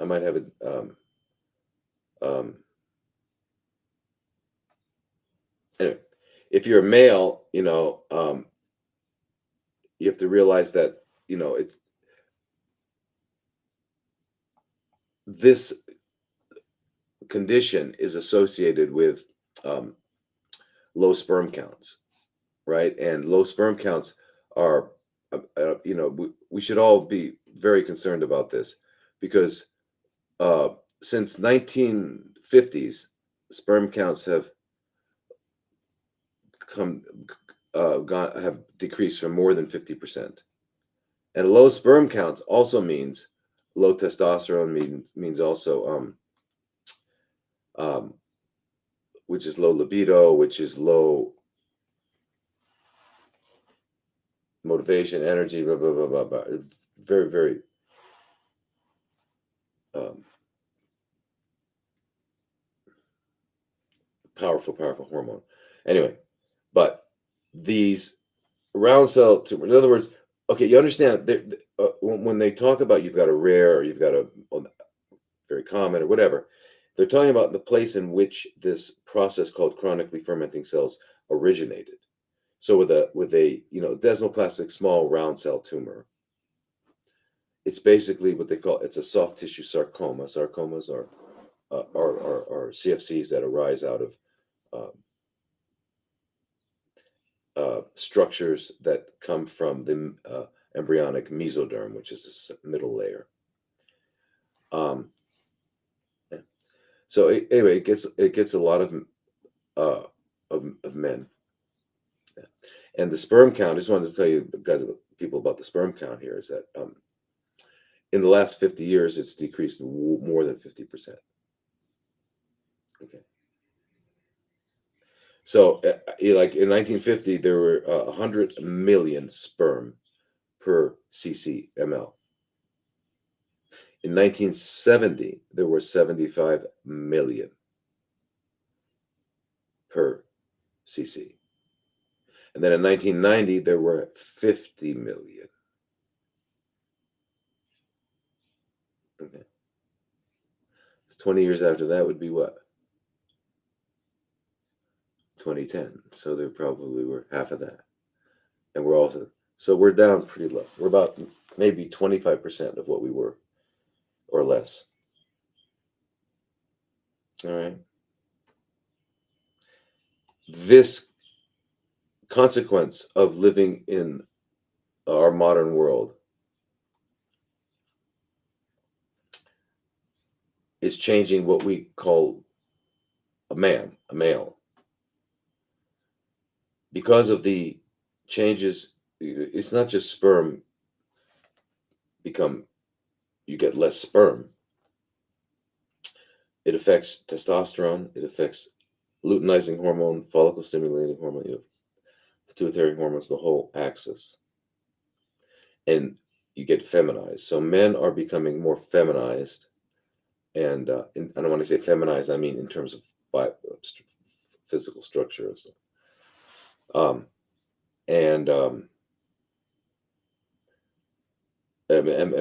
I might have it. Anyway, if you're a male, you have to realize that it's this condition is associated with low sperm counts, right? And low sperm counts are, we should all be very concerned about this, because since 1950s, sperm counts have have decreased from more than 50%. And low sperm counts also means low testosterone, means also which is low libido, which is low motivation, energy, blah blah blah blah blah. Very, very powerful hormone. Anyway, but these round cell tumors, in other words, okay, you understand when they talk about you've got a rare, or you've got a very common, or whatever, they're talking about the place in which this process called chronically fermenting cells originated. So with a desmoplastic small round cell tumor, it's basically what they call, it's a soft tissue sarcoma. Sarcomas are CFCs that arise out of structures that come from the embryonic mesoderm, which is the middle layer. Yeah. So anyway, it gets a lot of men. Yeah. And the sperm count, I just wanted to tell you guys, people, about the sperm count here, is that in the last 50 years, it's decreased more than 50%. Okay. So, like in 1950, there were 100 million sperm per ml. In 1970, there were 75 million per cc. And then in 1990, there were 50 million. Okay. 20 years after that would be what? 2010. So there probably were half of that. And we're down pretty low. We're about maybe 25% of what we were, or less. All right. This consequence of living in our modern world is changing what we call a male. Because of the changes, it's not just sperm you get less sperm. It affects testosterone. It affects luteinizing hormone, follicle stimulating hormone, pituitary hormones, the whole axis. And you get feminized. So men are becoming more feminized. And I don't want to say feminized, I mean in terms of physical structure. Um, and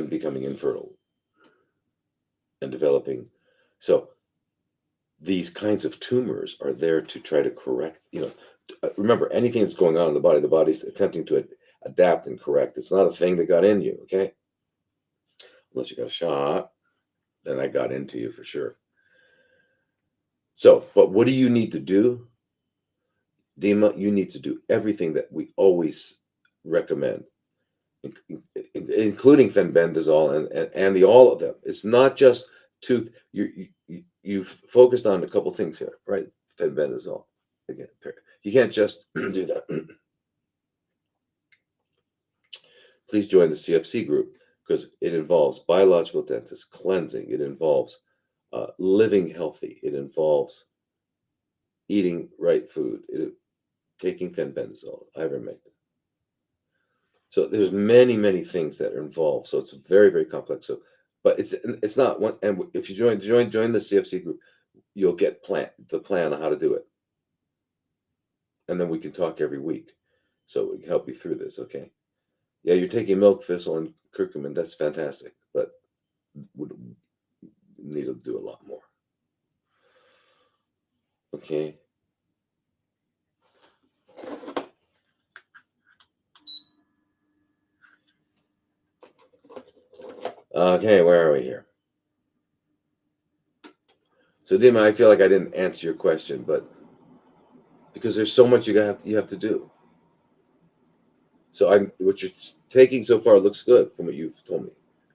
becoming infertile and developing. So these kinds of tumors are there to try to correct, remember, anything that's going on in the body's attempting to adapt and correct. It's not a thing that got in you, okay? Unless you got a shot, then I got into you for sure. So, but what do you need to do? Dima, you need to do everything that we always recommend, including fenbendazole and all of them. It's not just tooth. You've focused on a couple things here, right? Fenbendazole. Again, you can't just do that. Please join the CFC group because it involves biological dentists, cleansing. It involves living healthy. It involves eating right food. Taking fenbendazole, ivermectin. So there's many things that are involved. So it's very, very complex. So, but it's not one. And if you join the CFC group, you'll get the plan on how to do it. And then we can talk every week. So we can help you through this, okay? Yeah, you're taking milk thistle and curcumin. That's fantastic, but we need to do a lot more. Okay. Okay, where are we here? So, Dima, I feel like I didn't answer your question, but because there's so much you have to do. So what you're taking so far looks good from what you've told me,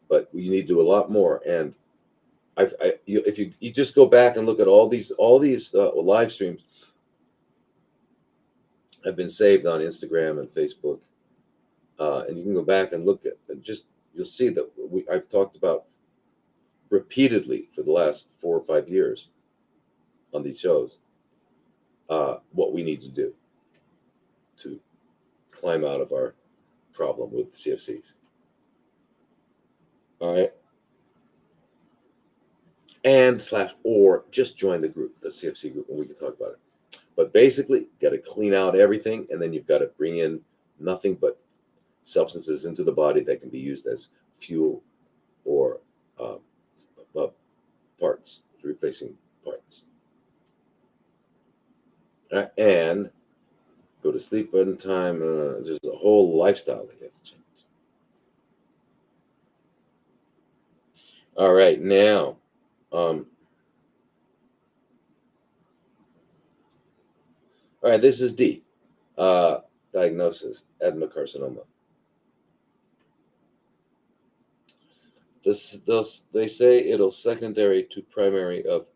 but you need to do a lot more. And if you just go back and look at all these live streams have been saved on Instagram and Facebook, and you can go back and look at and you'll see that I've talked about repeatedly for the last 4 or 5 years on these shows what we need to do to climb out of our problem with CFCs. All right. Or just join the group, the CFC group, and we can talk about it. But basically, got to clean out everything, and then you've got to bring in nothing but substances into the body that can be used as fuel or parts, replacing parts. And go to sleep on time. There's a whole lifestyle that you have to change. All right, now. All right, this is D. Diagnosis, adenocarcinoma. They say it'll secondary to primary of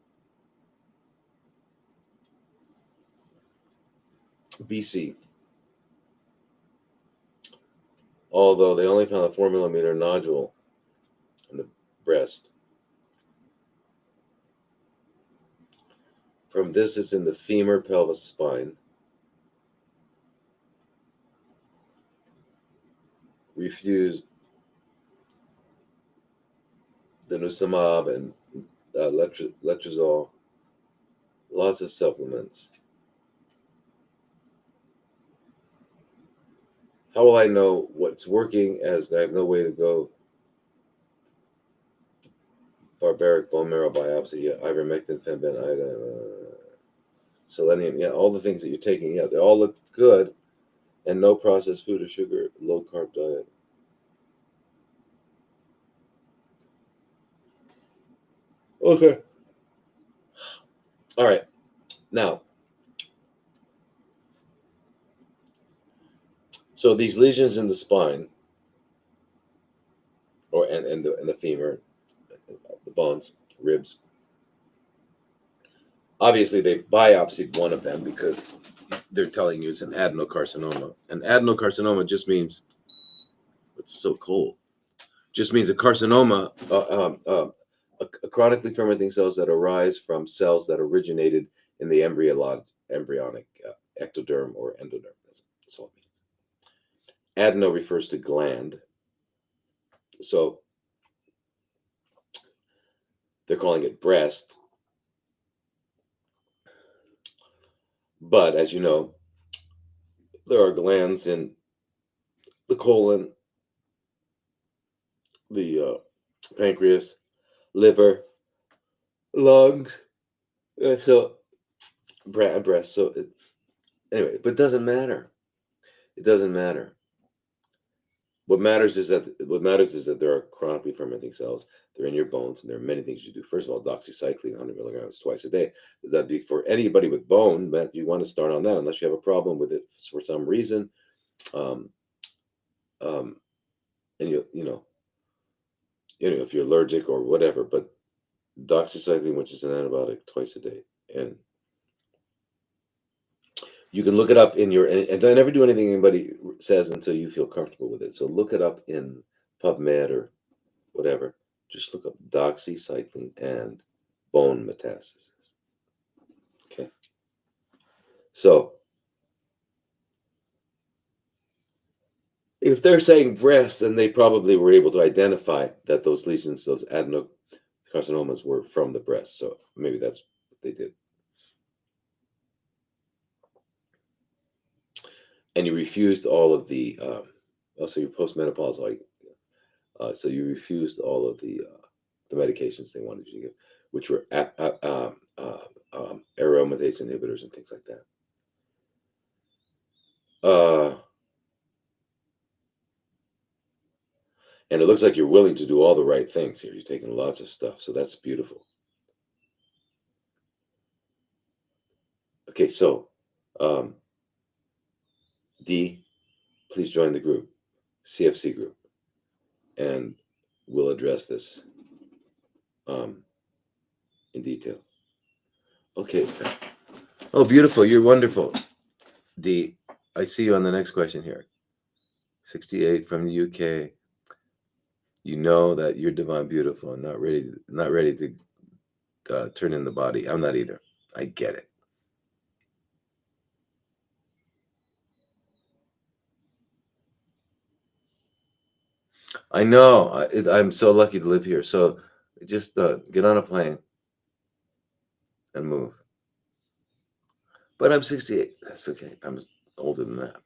BC. Although they only found a 4 millimeter nodule in the breast. From this, it's in the femur, pelvis, spine. Refused denosumab and letrozole. Lots of supplements. How will I know what's working as I have no way to go? Barbaric bone marrow biopsy, yeah, ivermectin, fenbendazole, selenium, yeah, all the things that you're taking, yeah, they all look good, and no processed food or sugar, low carb diet. Okay. All right. Now, so these lesions in the spine, and the femur, the bones, ribs. Obviously, they've biopsied one of them because they're telling you it's an adenocarcinoma. And adenocarcinoma just means it's so cold. Just means a carcinoma chronically fermenting cells that arise from cells that originated in the embryonic ectoderm or endoderm. That's all it means. Adeno refers to gland. So they're calling it breast. But as you know, there are glands in the colon, the pancreas, liver, lungs, so breast. So anyway, but it doesn't matter. It doesn't matter. What matters is that there are chronically fermenting cells. They're in your bones, and there are many things you do. First of all, doxycycline, 100 milligrams twice a day. That'd be for anybody with bone. That you want to start on that, unless you have a problem with it for some reason. Um, um, and if you're allergic or whatever, but doxycycline, which is an antibiotic, twice a day, and you can look it up in your, and don't ever do anything anybody says until you feel comfortable with it. So look it up in PubMed or whatever. Just look up doxycycline and bone metastasis. Okay. So if they're saying breast, then they probably were able to identify that those lesions, those adenocarcinomas, were from the breast. So maybe that's what they did. And you refused all of the, so you're postmenopausal, so you refused all of the medications they wanted you to give, which were aromatase inhibitors and things like that. And it looks like you're willing to do all the right things here. You're taking lots of stuff, so that's beautiful. Okay, so D, please join the group, CFC group, and we'll address this in detail. Okay. Oh, beautiful. You're wonderful. D, I see you on the next question here. 68 from the UK. You know that you're divine, beautiful, and not ready to turn in the body. I'm not either. I get it. I know. I'm so lucky to live here. So just get on a plane and move. But I'm 68. That's okay. I'm older than that.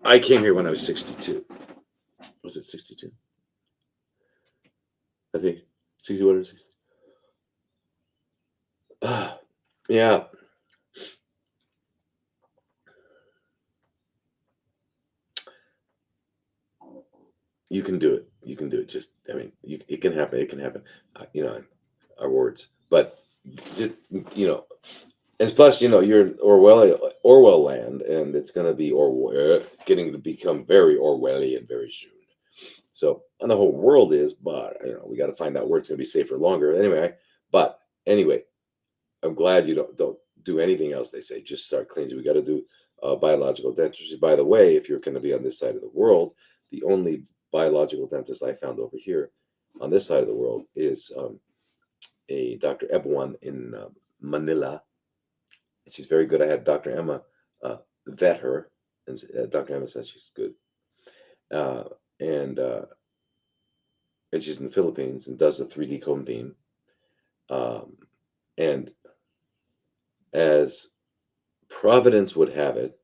I came here when I was 62. Was it 62? I think 61 or 60. Yeah. You can do it. You can do it. Just, I mean, it can happen. It can happen. Our words. But just, and plus, you're in Orwell land, and it's going to be getting to become very Orwellian very soon. So, and the whole world is, but we got to find out where it's going to be safer longer. Anyway, I'm glad you don't do anything else. They say just start cleansing. We got to do biological dentistry. By the way, if you're going to be on this side of the world, the only biological dentist I found over here on this side of the world is a Dr. Ebwan in Manila. She's very good. I had Dr. Emma vet her, and Dr. Emma says she's good. And she's in the Philippines and does the 3D cone beam. And as Providence would have it,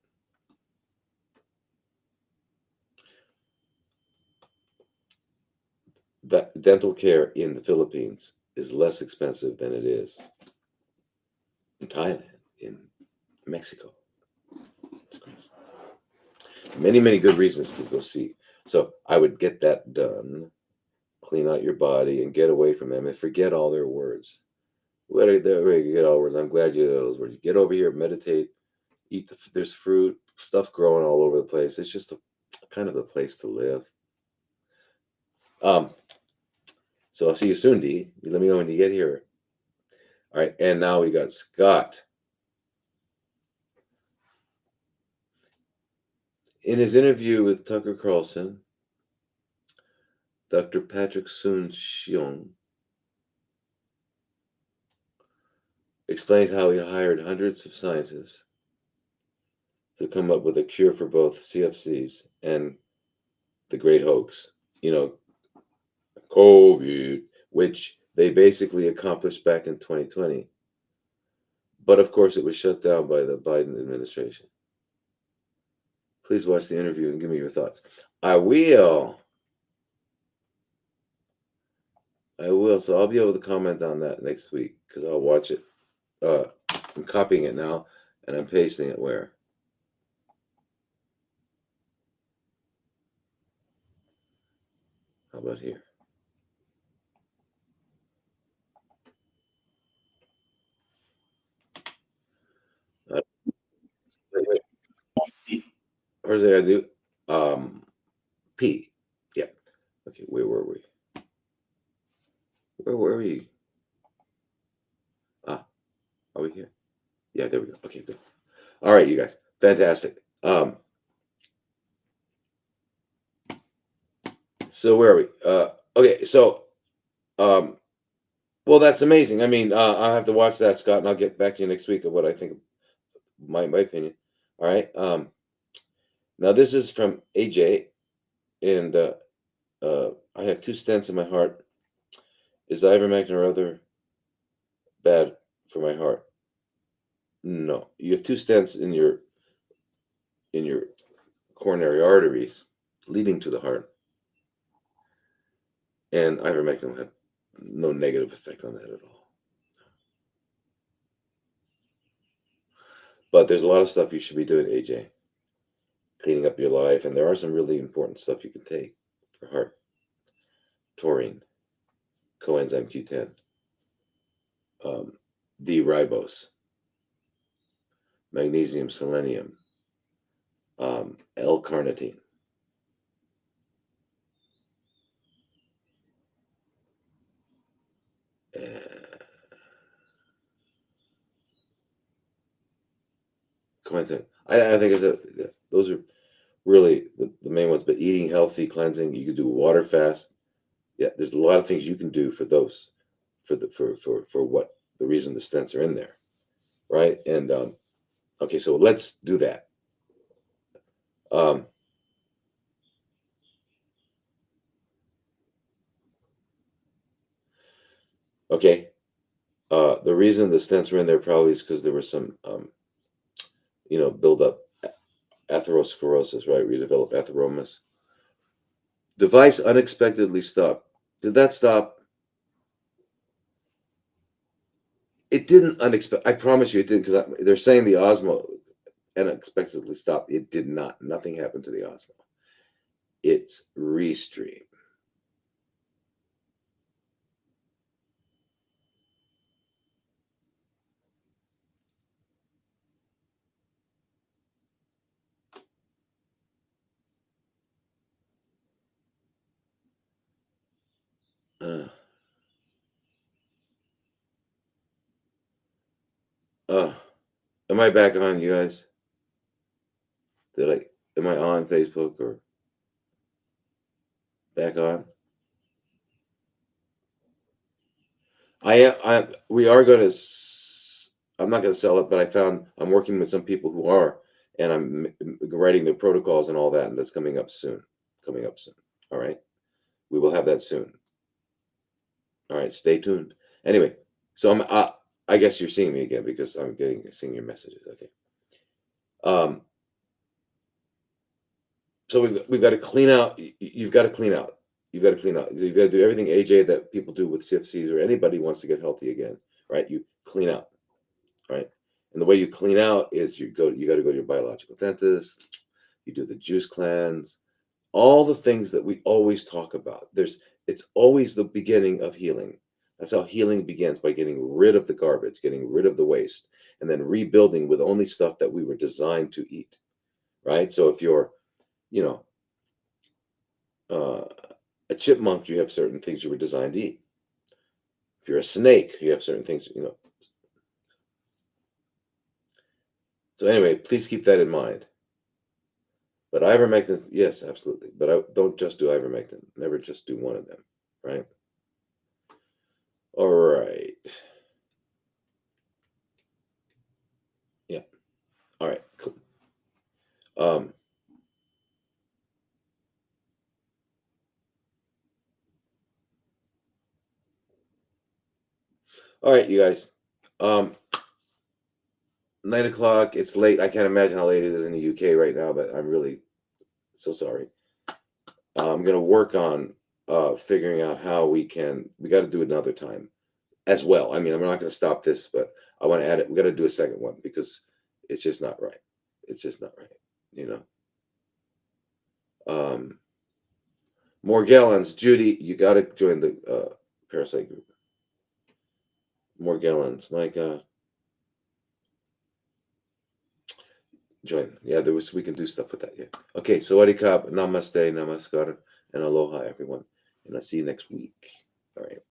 that dental care in the Philippines is less expensive than it is in Thailand, in Mexico. Many, many good reasons to go see. So I would get that done, clean out your body, and get away from them and forget all their words. Get all words. I'm glad you know those words. Get over here, meditate, eat. There's fruit, stuff growing all over the place. It's just kind of the place to live. So I'll see you soon, D. You let me know when you get here. All right, and now we got Scott. In his interview with Tucker Carlson, Dr. Patrick Soon-Shiong explains how he hired hundreds of scientists to come up with a cure for both CFCs and the great hoax, you know, COVID, which they basically accomplished back in 2020. But of course, it was shut down by the Biden administration. Please watch the interview and give me your thoughts. I will. I will. So I'll be able to comment on that next week because I'll watch it. I'm copying it now and I'm pasting it where? How about here? Wait, wait. First thing I do, P. Yeah. Okay, where were we? Where were we? Ah, are we here? Yeah, there we go. Okay, good. All right, you guys. Fantastic. So where are we? Okay, so well, that's amazing. I mean, I'll have to watch that, Scott, and I'll get back to you next week of what I think, my opinion. All right. Now this is from AJ, and I have 2 stents in my heart. Is ivermectin or other bad for my heart? No, you have 2 stents in your coronary arteries leading to the heart, and ivermectin will have no negative effect on that at all. But there's a lot of stuff you should be doing, AJ, cleaning up your life, and there are some really important stuff you can take for heart. Taurine, coenzyme Q10, D-ribose, magnesium, selenium, L-carnitine. Coenzyme. I think those are really the main ones. But eating healthy, cleansing, you could do water fast. Yeah, there's a lot of things you can do for those, for what the reason the stents are in there, right? And okay, so let's do that. Okay, the reason the stents were in there probably is because there was some, build up atherosclerosis, right? We develop atheromas. Device unexpectedly stopped. Did that stop? It didn't I promise you it didn't, because they're saying the Osmo unexpectedly stopped. It did not. Nothing happened to the Osmo. It's Restream. Uh, am I back on, you guys? Am I on Facebook or back on? We are going to, I'm not going to sell it, but I'm working with some people who are, and I'm writing the protocols and all that, and that's coming up soon. All right. We will have that soon. All right. Stay tuned. Anyway, so I guess you're seeing me again because I'm seeing your messages. Okay. So we've got to clean out. You've got to clean out. You've got to clean out. You've got to do everything, AJ, that people do with CFCs or anybody who wants to get healthy again, right? You clean out, right? And the way you clean out is you got to go to your biological dentist. You do the juice cleanse, all the things that we always talk about. It's always the beginning of healing. That's how healing begins, by getting rid of the garbage, getting rid of the waste, and then rebuilding with only stuff that we were designed to eat, right? So if you're, you know, a chipmunk, you have certain things you were designed to eat. If you're a snake, you have certain things, So anyway, please keep that in mind. But ivermectin, yes, absolutely. But I don't just do ivermectin. Never just do one of them, right? All right. Yeah. All right. Cool. Um. All right, you guys. 9 o'clock. It's late. I can't imagine how late it is in the UK right now, but I'm really so sorry. I'm gonna work on figuring out how we can. We got to do it another time as well. I mean, I'm not gonna stop this, but I want to add it. We got to do a second one because it's just not right. It's just not right. You know. More gallons, Judy. You got to join the Parasite group. More gallons, my God. Join. Yeah, there was. We can do stuff with that. Yeah. Okay. So, Adikab, Namaste, Namaskar, and Aloha, everyone. And I'll see you next week. All right.